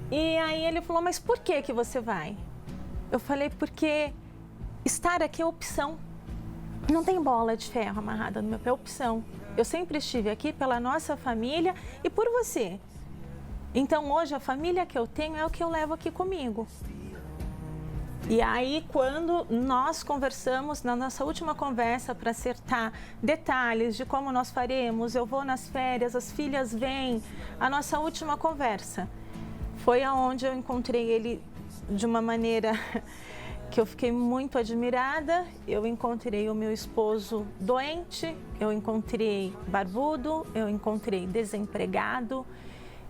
E aí ele falou, mas por que você vai? Eu falei, porque estar aqui é opção. Não tem bola de ferro amarrada no meu pé, é opção. Eu sempre estive aqui pela nossa família e por você. Então, hoje, a família que eu tenho é o que eu levo aqui comigo. E aí, quando nós conversamos, na nossa última conversa, para acertar detalhes de como nós faremos, eu vou nas férias, as filhas vêm, a nossa última conversa foi aonde eu encontrei ele de uma maneira que eu fiquei muito admirada. Eu encontrei o meu esposo doente, eu encontrei barbudo, eu encontrei desempregado,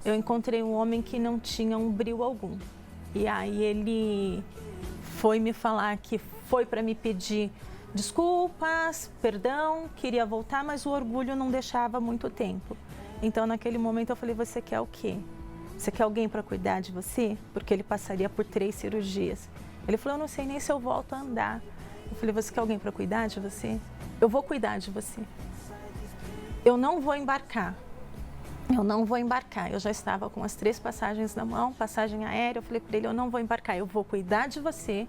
eu encontrei um homem que não tinha um brio algum. E aí ele foi me falar que foi para me pedir desculpas, perdão, queria voltar, mas o orgulho não deixava muito tempo. Então, naquele momento, eu falei, você quer o quê? Você quer alguém para cuidar de você? Porque ele passaria por 3 cirurgias. Ele falou, eu não sei nem se eu volto a andar. Eu falei, você quer alguém para cuidar de você? Eu vou cuidar de você. Eu não vou embarcar. Eu não vou embarcar. Eu já estava com as 3 passagens na mão, passagem aérea. Eu falei para ele, eu não vou embarcar. Eu vou cuidar de você.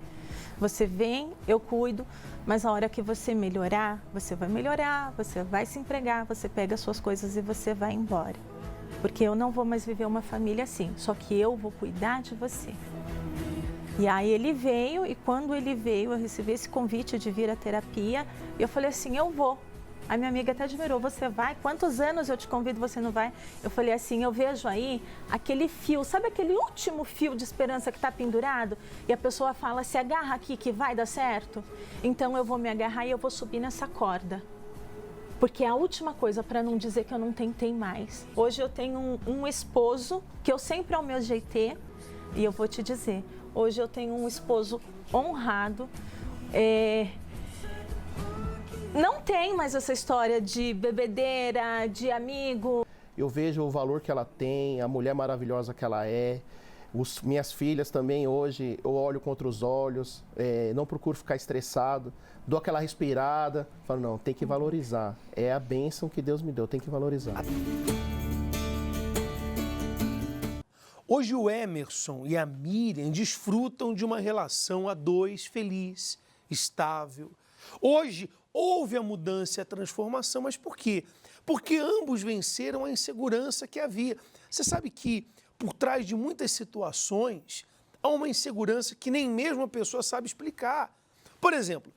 Você vem, eu cuido. Mas a hora que você melhorar, você vai se empregar, você pega as suas coisas e você vai embora. Porque eu não vou mais viver uma família assim. Só que eu vou cuidar de você. E aí ele veio, e quando ele veio, eu recebi esse convite de vir à terapia, e eu falei assim, eu vou. A minha amiga até admirou, você vai? Quantos anos eu te convido, você não vai? Eu falei assim, eu vejo aí aquele fio, sabe aquele último fio de esperança que está pendurado? E a pessoa fala, se agarra aqui que vai dar certo? Então eu vou me agarrar e eu vou subir nessa corda. Porque é a última coisa para não dizer que eu não tentei mais. Hoje eu tenho um esposo que eu sempre almejei ter, e eu vou te dizer, hoje eu tenho um esposo honrado, não tem mais essa história de bebedeira, de amigo. Eu vejo o valor que ela tem, a mulher maravilhosa que ela é. Minhas filhas também hoje, eu olho contra os olhos, não procuro ficar estressado, dou aquela respirada, falo, não, tem que valorizar. É a bênção que Deus me deu, tem que valorizar. Hoje o Emerson e a Miriam desfrutam de uma relação a 2 feliz, estável. Hoje houve a mudança e a transformação, mas por quê? Porque ambos venceram a insegurança que havia. Você sabe que por trás de muitas situações há uma insegurança que nem mesmo a pessoa sabe explicar. Por exemplo,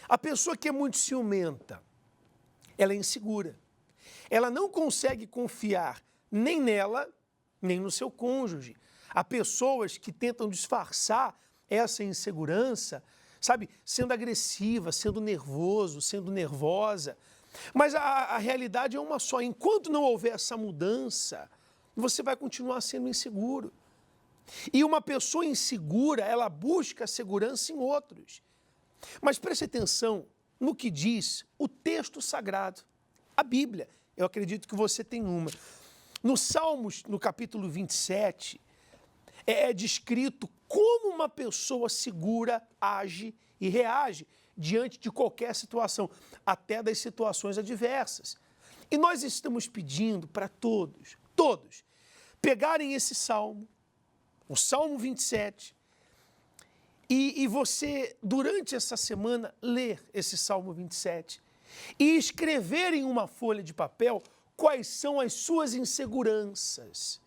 a pessoa que é muito ciumenta, ela é insegura. Ela não consegue confiar nem nela, nem no seu cônjuge. Há pessoas que tentam disfarçar essa insegurança, sabe, sendo agressiva, sendo nervoso, sendo nervosa. Mas a realidade é uma só. Enquanto não houver essa mudança, você vai continuar sendo inseguro. E uma pessoa insegura, ela busca segurança em outros. Mas preste atenção no que diz o texto sagrado, a Bíblia. Eu acredito que você tem uma. No Salmos, no capítulo 27, é descrito como uma pessoa segura age e reage diante de qualquer situação, até das situações adversas. E nós estamos pedindo para todos, pegarem esse salmo, o Salmo 27, e você, durante essa semana, ler esse Salmo 27 e escrever em uma folha de papel quais são as suas inseguranças.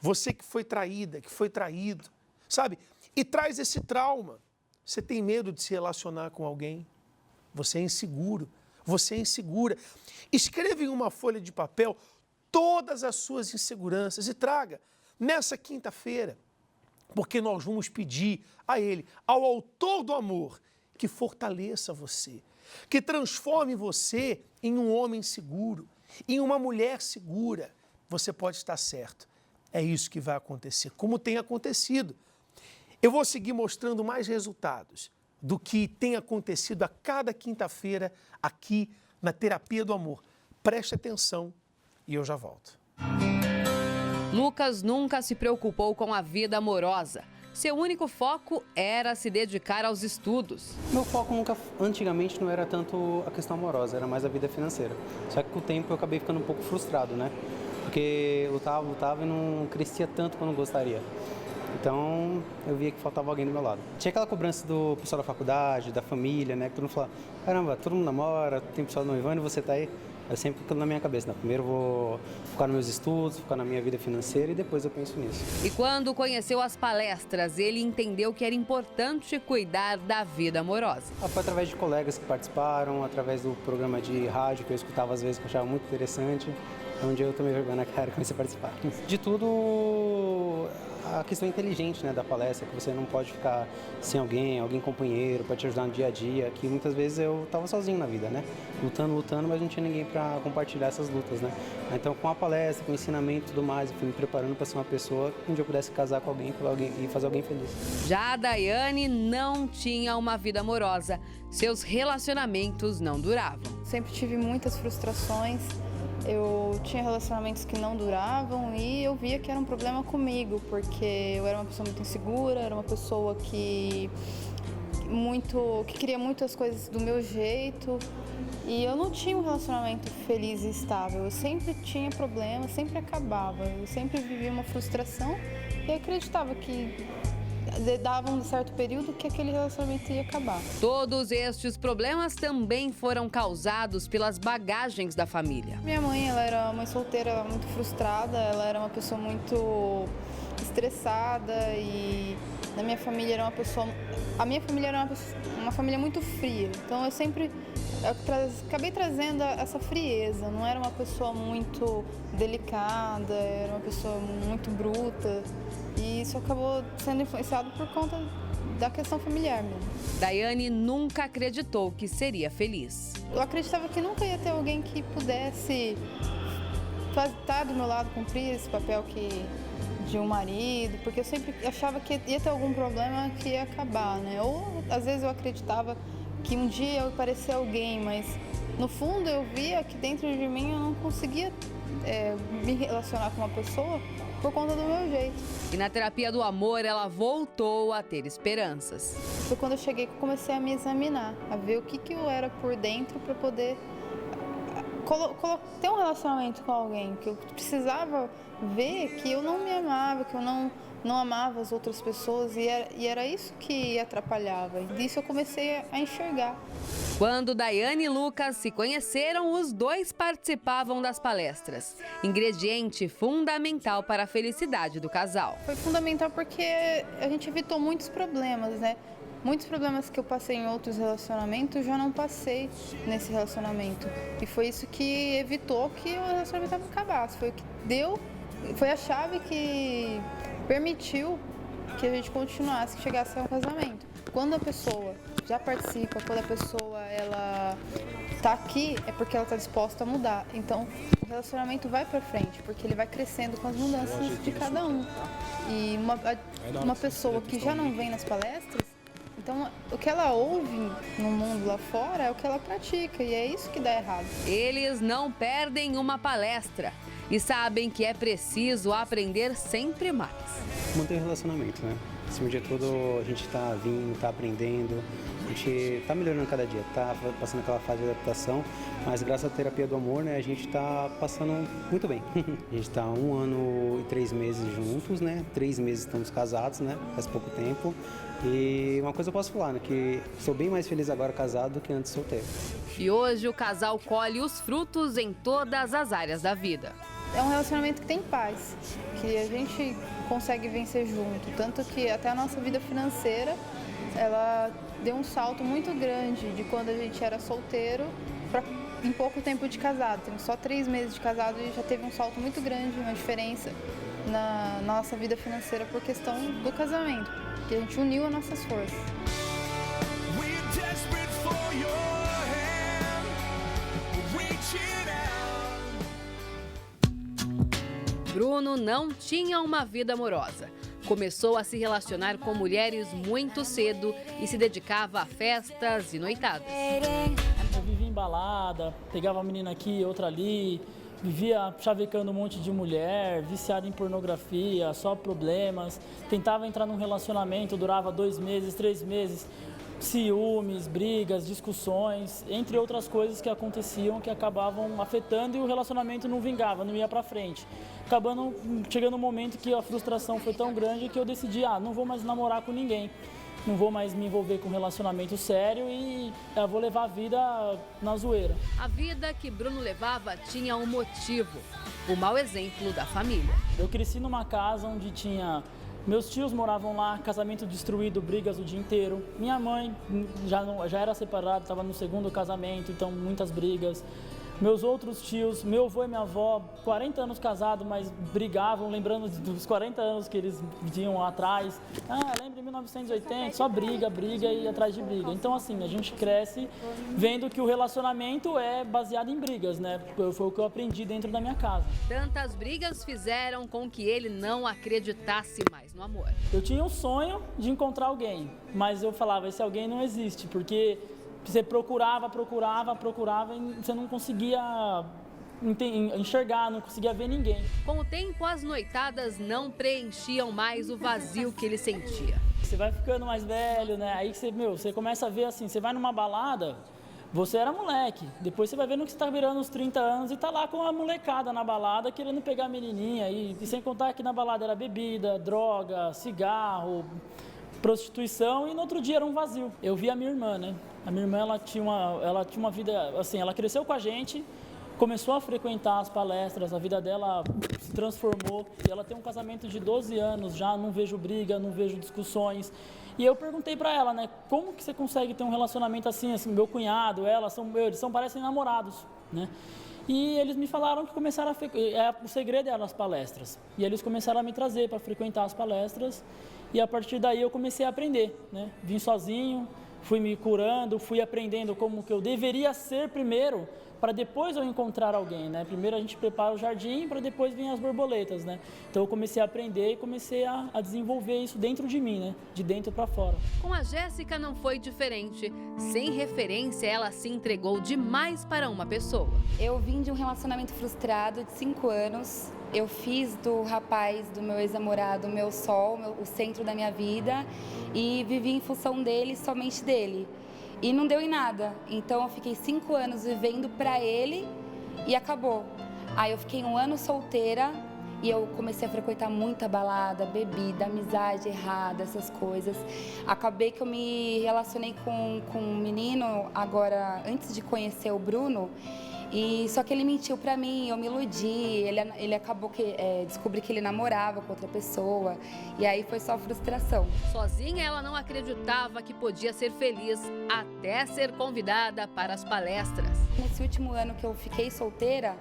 Você que foi traída, que foi traído, sabe? E traz esse trauma. Você tem medo de se relacionar com alguém? Você é inseguro. Você é insegura. Escreva em uma folha de papel todas as suas inseguranças e traga nessa quinta-feira, porque nós vamos pedir a Ele, ao Autor do amor, que fortaleça você, que transforme você em um homem seguro, em uma mulher segura. Você pode estar certo. É isso que vai acontecer, como tem acontecido. Eu vou seguir mostrando mais resultados do que tem acontecido a cada quinta-feira aqui na Terapia do Amor. Preste atenção e eu já volto. Lucas nunca se preocupou com a vida amorosa. Seu único foco era se dedicar aos estudos. Meu foco antigamente não era tanto a questão amorosa, era mais a vida financeira. Só que com o tempo eu acabei ficando um pouco frustrado, né? Porque lutava e não crescia tanto quanto gostaria. Então, eu via que faltava alguém do meu lado. Tinha aquela cobrança do pessoal da faculdade, da família, né? Que todo mundo falava, caramba, todo mundo namora, tem pessoal noivando e você tá aí. Eu sempre aquilo na minha cabeça, né? Primeiro eu vou focar nos meus estudos, focar na minha vida financeira e depois eu penso nisso. E quando conheceu as palestras, ele entendeu que era importante cuidar da vida amorosa. Foi através de colegas que participaram, através do programa de rádio que eu escutava às vezes, que eu achava muito interessante, onde eu tomei vergonha na cara e comecei a participar. De tudo, a questão inteligente, né, da palestra, que você não pode ficar sem alguém companheiro, para te ajudar no dia a dia, que muitas vezes eu estava sozinho na vida, né? Lutando, mas não tinha ninguém para compartilhar essas lutas, né? Então, com a palestra, com o ensinamento e tudo mais, eu fui me preparando para ser uma pessoa onde eu pudesse casar com alguém e fazer alguém feliz. Já a Daiane não tinha uma vida amorosa. Seus relacionamentos não duravam. Sempre tive muitas frustrações. Eu tinha relacionamentos que não duravam e eu via que era um problema comigo, porque eu era uma pessoa muito insegura, era uma pessoa que queria muito as coisas do meu jeito e eu não tinha um relacionamento feliz e estável. Eu sempre tinha problemas, sempre acabava, eu sempre vivia uma frustração e acreditava que dava um certo período que aquele relacionamento ia acabar. Todos estes problemas também foram causados pelas bagagens da família. Minha mãe, ela era uma solteira muito frustrada, ela era uma pessoa muito estressada e na minha família era uma pessoa... A minha família era uma família muito fria, então eu sempre acabei trazendo essa frieza, não era uma pessoa muito delicada, era uma pessoa muito bruta. E isso acabou sendo influenciado por conta da questão familiar mesmo. Daiane nunca acreditou que seria feliz. Eu acreditava que nunca ia ter alguém que pudesse estar do meu lado, cumprir esse papel de um marido, porque eu sempre achava que ia ter algum problema que ia acabar, né? Ou às vezes eu acreditava que um dia eu ia parecer alguém, mas no fundo eu via que dentro de mim eu não conseguia me relacionar com uma pessoa por conta do meu jeito. E na terapia do amor, ela voltou a ter esperanças. Foi quando eu cheguei que eu comecei a me examinar, a ver o que eu era por dentro para poder ter um relacionamento com alguém, que eu precisava ver que eu não me amava, que eu não amava as outras pessoas e era isso que atrapalhava. E disso eu comecei a enxergar. Quando Daiane e Lucas se conheceram, os dois participavam das palestras. Ingrediente fundamental para a felicidade do casal. Foi fundamental porque a gente evitou muitos problemas, né? Muitos problemas que eu passei em outros relacionamentos, eu já não passei nesse relacionamento. E foi isso que evitou que o relacionamento acabasse. Foi o que deu, foi a chave que permitiu que a gente continuasse, que chegasse ao casamento. Quando a pessoa já participa, quando a pessoa ela tá aqui, é porque ela tá disposta a mudar. Então, o relacionamento vai para frente, porque ele vai crescendo com as mudanças de cada um. E uma pessoa que já não vem nas palestras, então o que ela ouve no mundo lá fora é o que ela pratica, e é isso que dá errado. Eles não perdem uma palestra e sabem que é preciso aprender sempre mais. Manter o relacionamento, né? Acima de tudo, a gente está vindo, está aprendendo, a gente está melhorando cada dia, está passando aquela fase de adaptação, mas graças à terapia do amor, né, a gente está passando muito bem. A gente está 1 ano e 3 meses juntos, né? 3 meses estamos casados, né? Faz pouco tempo. E uma coisa eu posso falar, né? Que sou bem mais feliz agora casado do que antes solteiro. E hoje o casal colhe os frutos em todas as áreas da vida. É um relacionamento que tem paz, que a gente consegue vencer junto. Tanto que até a nossa vida financeira, ela deu um salto muito grande de quando a gente era solteiro para em pouco tempo de casado. Temos só 3 meses de casado e já teve um salto muito grande, uma diferença na nossa vida financeira por questão do casamento, que a gente uniu as nossas forças. Bruno não tinha uma vida amorosa. Começou a se relacionar com mulheres muito cedo e se dedicava a festas e noitadas. Eu vivia em balada, pegava uma menina aqui, outra ali, vivia chavecando um monte de mulher, viciado em pornografia, só problemas. Tentava entrar num relacionamento, durava 2 meses, 3 meses. ciúmes, brigas, discussões, entre outras coisas que aconteciam que acabavam afetando e o relacionamento não vingava, não ia para frente. Acabando chegando um momento que a frustração foi tão grande que eu decidi, não vou mais namorar com ninguém, não vou mais me envolver com um relacionamento sério e vou levar a vida na zoeira. A vida que Bruno levava tinha um motivo, o mau exemplo da família. Eu cresci numa casa onde tinha... Meus tios moravam lá, casamento destruído, brigas o dia inteiro. Minha mãe já era separada, estava no segundo casamento, então muitas brigas. Meus outros tios, meu avô e minha avó, 40 anos casados, mas brigavam, lembrando dos 40 anos que eles tinham atrás. Lembra de 1980, só briga e atrás de briga. Então, assim, a gente cresce vendo que o relacionamento é baseado em brigas, né? Foi o que eu aprendi dentro da minha casa. Tantas brigas fizeram com que ele não acreditasse mais no amor. Eu tinha um sonho de encontrar alguém, mas eu falava, esse alguém não existe, porque... Você procurava e você não conseguia enxergar, não conseguia ver ninguém. Com o tempo, as noitadas não preenchiam mais o vazio que ele sentia. Você vai ficando mais velho, né? Aí você começa a ver assim, você vai numa balada, você era moleque. Depois você vai vendo que você tá virando uns 30 anos e tá lá com a molecada na balada querendo pegar a menininha. E sem contar que na balada era bebida, droga, cigarro... prostituição, e no outro dia era um vazio. Eu vi a minha irmã, né? A minha irmã, ela tinha uma vida, assim, ela cresceu com a gente, começou a frequentar as palestras, a vida dela se transformou, e ela tem um casamento de 12 anos já, não vejo briga, não vejo discussões. E eu perguntei pra ela, né, como que você consegue ter um relacionamento assim, meu cunhado, eles parecem namorados, né? E eles me falaram que começaram o segredo era as palestras. E eles começaram a me trazer para frequentar as palestras. E a partir daí eu comecei a aprender, né? Vim sozinho, fui me curando, fui aprendendo como que eu deveria ser primeiro, para depois eu encontrar alguém, né? Primeiro a gente prepara o jardim, para depois vir as borboletas, né? Então eu comecei a aprender e comecei a desenvolver isso dentro de mim, né? De dentro para fora. Com a Jéssica não foi diferente. Sem referência, ela se entregou demais para uma pessoa. Eu vim de um relacionamento frustrado de 5 anos. Eu fiz do rapaz, do meu ex-namorado, o meu sol, o centro da minha vida, e vivi em função dele, somente dele. E não deu em nada. Então eu fiquei 5 anos vivendo pra ele e acabou. Aí eu fiquei 1 ano solteira e eu comecei a frequentar muita balada, bebida, amizade errada, essas coisas. Acabei que eu me relacionei com um menino agora, antes de conhecer o Bruno. E só que ele mentiu pra mim, eu me iludi, ele acabou que descobri que ele namorava com outra pessoa, e aí foi só frustração. Sozinha ela não acreditava que podia ser feliz até ser convidada para as palestras. Nesse último ano que eu fiquei solteira,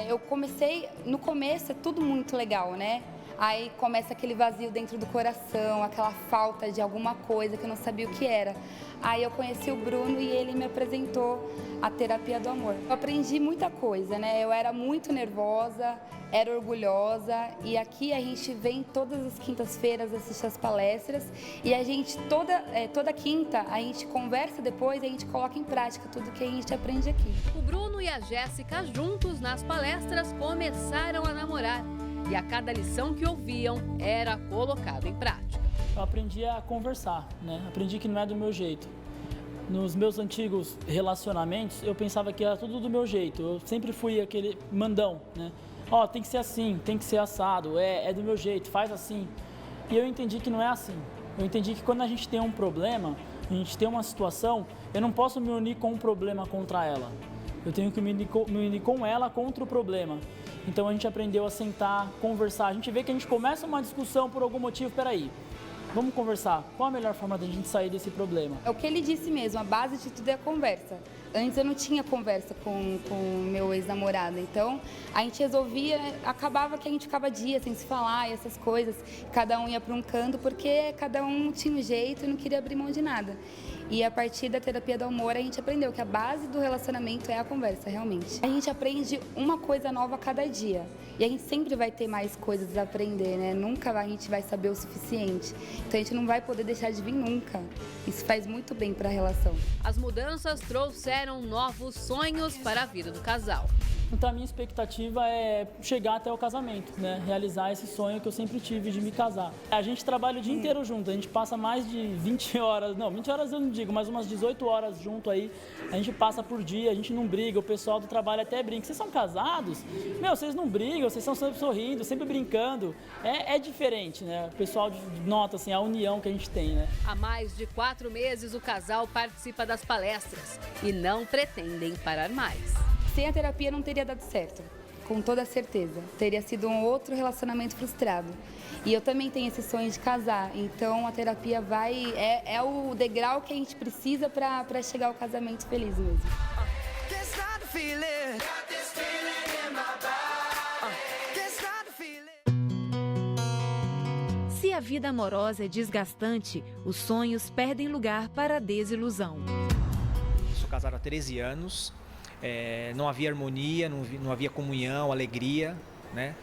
eu comecei, no começo é tudo muito legal, né? Aí começa aquele vazio dentro do coração, aquela falta de alguma coisa que eu não sabia o que era. Aí eu conheci o Bruno e ele me apresentou a terapia do amor. Eu aprendi muita coisa, né? Eu era muito nervosa, era orgulhosa, e aqui a gente vem todas as quintas-feiras assistir as palestras, e a gente toda quinta a gente conversa depois e a gente coloca em prática tudo que a gente aprende aqui. O Bruno e a Jéssica juntos nas palestras começaram a namorar. E a cada lição que ouviam era colocado em prática. Eu aprendi a conversar, né? Aprendi que não é do meu jeito. Nos meus antigos relacionamentos, eu pensava que era tudo do meu jeito. Eu sempre fui aquele mandão, né? Tem que ser assim, tem que ser assado, é do meu jeito, faz assim. E eu entendi que não é assim. Eu entendi que quando a gente tem um problema, a gente tem uma situação, eu não posso me unir com um problema contra ela. Eu tenho que me unir com ela contra o problema. Então a gente aprendeu a sentar, conversar. A gente vê que a gente começa uma discussão por algum motivo, peraí, vamos conversar. Qual a melhor forma da gente sair desse problema? É o que ele disse mesmo, a base de tudo é a conversa. Antes eu não tinha conversa com o meu ex-namorado, então a gente resolvia, acabava que a gente ficava dias sem se falar e essas coisas. Cada um ia para um canto porque cada um tinha um jeito e não queria abrir mão de nada. E a partir da terapia do amor a gente aprendeu que a base do relacionamento é a conversa, realmente. A gente aprende uma coisa nova a cada dia. E a gente sempre vai ter mais coisas a aprender, né? Nunca a gente vai saber o suficiente. Então a gente não vai poder deixar de vir nunca. Isso faz muito bem para a relação. As mudanças trouxeram novos sonhos para a vida do casal. Então a minha expectativa é chegar até o casamento, né? Realizar esse sonho que eu sempre tive de me casar. A gente trabalha o dia inteiro junto, a gente passa mais de 20 horas, não, 20 horas eu não digo, mas umas 18 horas junto aí. A gente passa por dia, a gente não briga, o pessoal do trabalho até brinca. Vocês são casados? Meu, vocês não brigam, vocês estão sempre sorrindo, sempre brincando. É diferente, né? O pessoal nota assim, a união que a gente tem, né? Há mais de 4 meses o casal participa das palestras e não pretendem parar mais. Sem a terapia não teria dado certo, com toda certeza. Teria sido um outro relacionamento frustrado. E eu também tenho esse sonho de casar, então a terapia é o degrau que a gente precisa para chegar ao casamento feliz mesmo. Se a vida amorosa é desgastante, os sonhos perdem lugar para a desilusão. Sou casado há 13 anos. Não havia harmonia, não havia comunhão, alegria, né?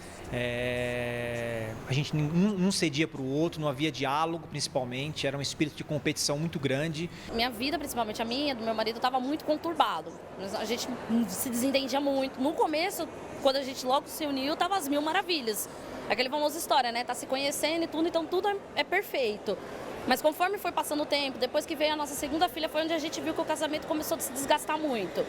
A gente não cedia para o outro, não havia diálogo, principalmente, era um espírito de competição muito grande. Minha vida, principalmente a minha, do meu marido, estava muito conturbado. A gente se desentendia muito. No começo, quando a gente logo se uniu, estava às mil maravilhas. Aquela famosa história, né? Tá se conhecendo e tudo, então tudo é perfeito. Mas conforme foi passando o tempo, depois que veio a nossa segunda filha, foi onde a gente viu que o casamento começou a se desgastar muito.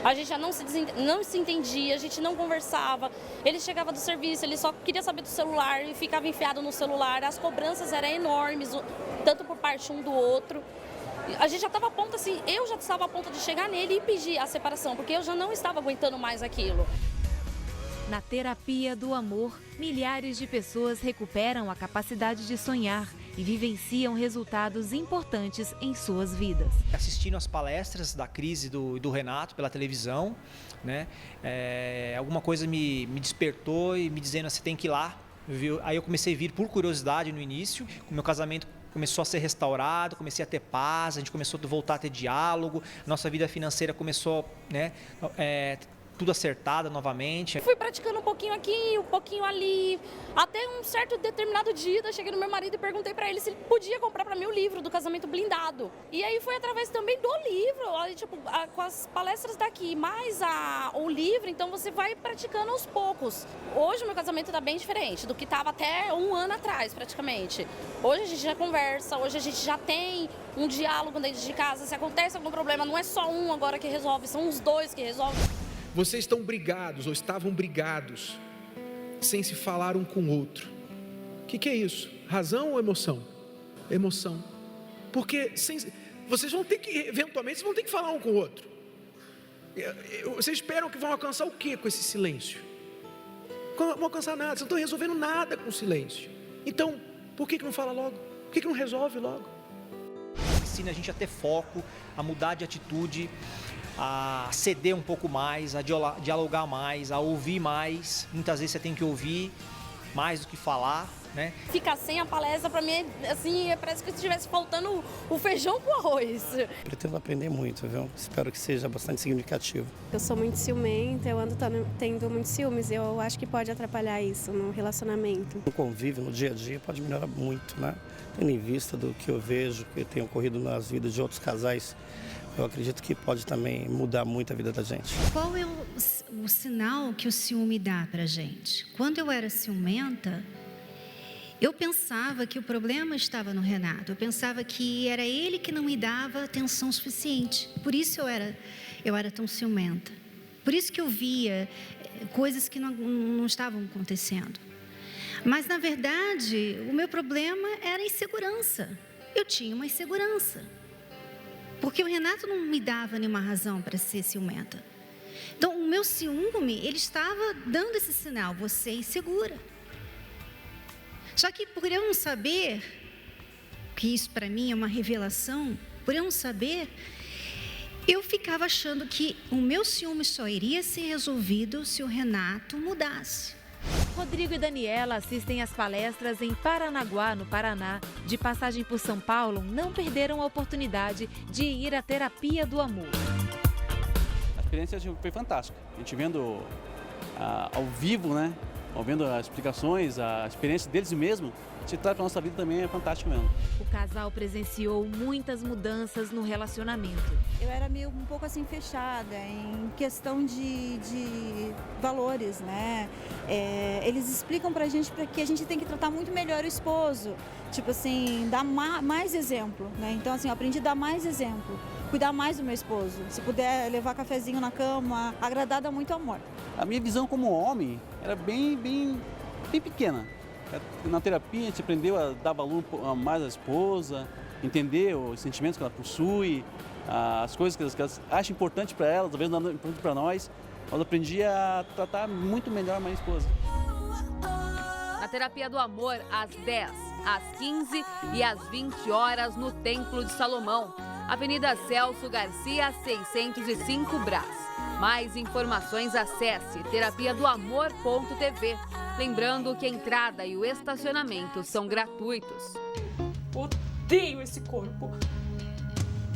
A gente já não se entendia, a gente não conversava. Ele chegava do serviço, ele só queria saber do celular e ficava enfiado no celular. As cobranças eram enormes, tanto por parte um do outro. A gente já estava a ponto, assim, eu já estava a ponto de chegar nele e pedir a separação, porque eu já não estava aguentando mais aquilo. Na terapia do amor, milhares de pessoas recuperam a capacidade de sonhar e vivenciam resultados importantes em suas vidas. Assistindo as palestras da Cris e do Renato pela televisão, né? Alguma coisa me despertou e me dizendo, você tem que ir lá. Aí eu comecei a vir por curiosidade no início, o meu casamento começou a ser restaurado, comecei a ter paz, a gente começou a voltar a ter diálogo, nossa vida financeira começou, né? Tudo acertada novamente. Fui praticando um pouquinho aqui, um pouquinho ali, até um certo determinado dia, eu cheguei no meu marido e perguntei pra ele se ele podia comprar pra mim o livro do Casamento Blindado. E aí foi através também do livro, aí, tipo, com as palestras daqui, mais o livro, então você vai praticando aos poucos. Hoje o meu casamento tá bem diferente do que tava até um ano atrás, praticamente. Hoje a gente já conversa, hoje a gente já tem um diálogo dentro de casa, se acontece algum problema, não é só um agora que resolve, são os dois que resolvem. Vocês estão brigados ou estavam brigados, sem se falar um com o outro. O que é isso? Razão ou emoção? Emoção. Porque vocês vão ter que, eventualmente, vocês vão ter que falar um com o outro. Vocês esperam que vão alcançar o que com esse silêncio? Não vão alcançar nada, vocês não estão resolvendo nada com o silêncio. Então, por que não fala logo? Por que não resolve logo? Ensina a gente a ter foco, a mudar de atitude, a ceder um pouco mais, a dialogar mais, a ouvir mais. Muitas vezes você tem que ouvir mais do que falar, né? Ficar sem a palestra, pra mim, assim, parece que estivesse faltando o feijão com arroz. Pretendo aprender muito, viu? Espero que seja bastante significativo. Eu sou muito ciumenta, eu ando tendo muitos ciúmes, eu acho que pode atrapalhar isso no relacionamento. O convívio no dia a dia pode melhorar muito, né? Tendo em vista do que eu vejo, que tem ocorrido nas vidas de outros casais, eu acredito que pode também mudar muito a vida da gente. Qual é o sinal que o ciúme dá pra gente? Quando eu era ciumenta, eu pensava que o problema estava no Renato. Eu pensava que era ele que não me dava atenção suficiente. Por isso eu era tão ciumenta. Por isso que eu via coisas que não estavam acontecendo. Mas, na verdade, o meu problema era a insegurança. Eu tinha uma insegurança. Porque o Renato não me dava nenhuma razão para ser ciumenta. Então, o meu ciúme, ele estava dando esse sinal, você é insegura. Só que por eu não saber, que isso para mim é uma revelação, por eu não saber, eu ficava achando que o meu ciúme só iria ser resolvido se o Renato mudasse. Rodrigo e Daniela assistem às palestras em Paranaguá, no Paraná. De passagem por São Paulo, não perderam a oportunidade de ir à terapia do amor. A experiência foi fantástica. A gente vendo ao vivo, né? Ouvindo as explicações, a experiência deles mesmos, se traz para a nossa vida também é fantástico mesmo. O casal presenciou muitas mudanças no relacionamento. Eu era meio um pouco assim fechada em questão de valores, né? Eles explicam pra gente que a gente tem que tratar muito melhor o esposo. Tipo assim, dar mais exemplo, né? Então assim, eu aprendi a dar mais exemplo. Cuidar mais do meu esposo. Se puder levar cafezinho na cama, agradar, dá muito amor. A minha visão como homem era bem pequena. Na terapia a gente aprendeu a dar valor mais à esposa, entender os sentimentos que ela possui, as coisas que elas acham importantes para ela, talvez não importante para nós. Mas eu aprendi a tratar muito melhor a minha esposa. Na Terapia do Amor, às 10, às 15 e às 20 horas no Templo de Salomão. Avenida Celso Garcia, 605 Brás. Mais informações, acesse terapiadoamor.tv. Lembrando que a entrada e o estacionamento são gratuitos. Odeio esse corpo.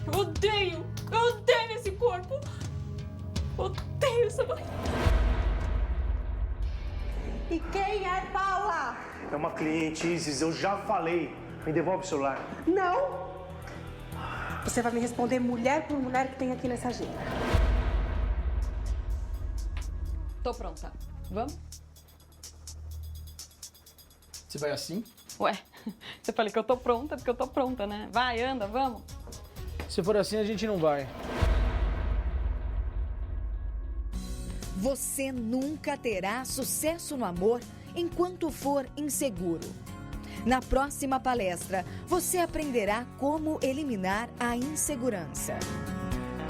Eu odeio esse corpo. Odeio essa barriga. E quem é Paula? É uma cliente, Isis, eu já falei. Me devolve o celular. Não! Você vai me responder mulher por mulher que tem aqui nessa agenda. Tô pronta. Vamos? Você vai assim? Ué, eu falei que eu tô pronta, porque eu tô pronta, né? Vai, anda, vamos. Se for assim, a gente não vai. Você nunca terá sucesso no amor enquanto for inseguro. Na próxima palestra, você aprenderá como eliminar a insegurança.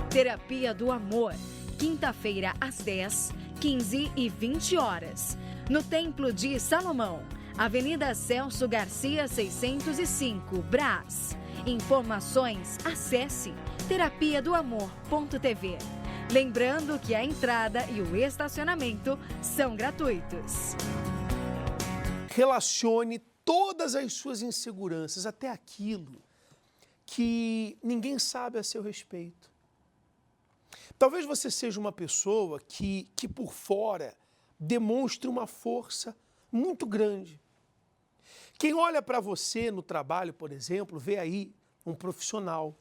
Terapia do Amor, quinta-feira às 10, 15 e 20 horas, no Templo de Salomão, Avenida Celso Garcia, 605, Brás. Informações, acesse terapiadoamor.tv. Lembrando que a entrada e o estacionamento são gratuitos. Relacione todas as suas inseguranças, até aquilo que ninguém sabe a seu respeito. Talvez você seja uma pessoa que por fora demonstre uma força muito grande. Quem olha para você no trabalho, por exemplo, vê aí um profissional,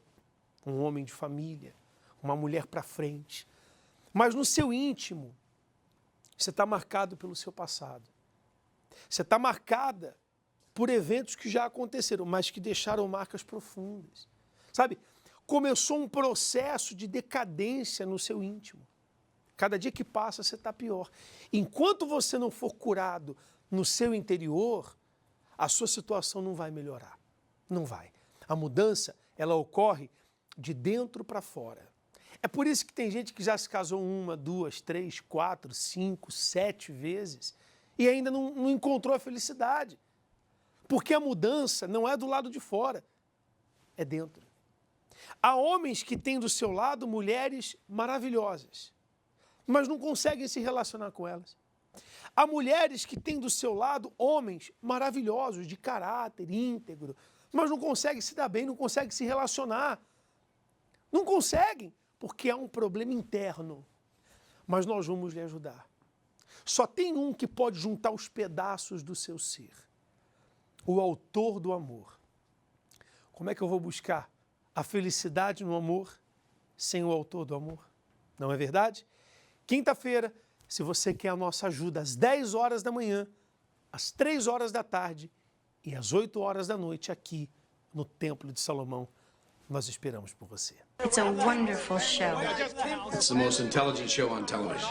um homem de família, uma mulher para frente. Mas no seu íntimo, você está marcado pelo seu passado. Você está marcada por eventos que já aconteceram, mas que deixaram marcas profundas. Sabe, começou um processo de decadência no seu íntimo. Cada dia que passa, você está pior. Enquanto você não for curado no seu interior, a sua situação não vai melhorar. Não vai. A mudança, ela ocorre de dentro para fora. É por isso que tem gente que já se casou 1, 2, 3, 4, 5, 7 vezes e ainda não encontrou a felicidade. Porque a mudança não é do lado de fora, é dentro. Há homens que têm do seu lado mulheres maravilhosas, mas não conseguem se relacionar com elas. Há mulheres que têm do seu lado homens maravilhosos, de caráter, íntegro, mas não conseguem se dar bem, não conseguem se relacionar. Não conseguem, porque há um problema interno. Mas nós vamos lhe ajudar. Só tem um que pode juntar os pedaços do seu ser. O autor do amor. Como é que eu vou buscar a felicidade no amor sem o autor do amor? Não é verdade? Quinta-feira, se você quer a nossa ajuda, às 10 horas da manhã, às 3 horas da tarde e às 8 horas da noite, aqui no Templo de Salomão, nós esperamos por você. It's a wonderful show. It's the most intelligent show on television.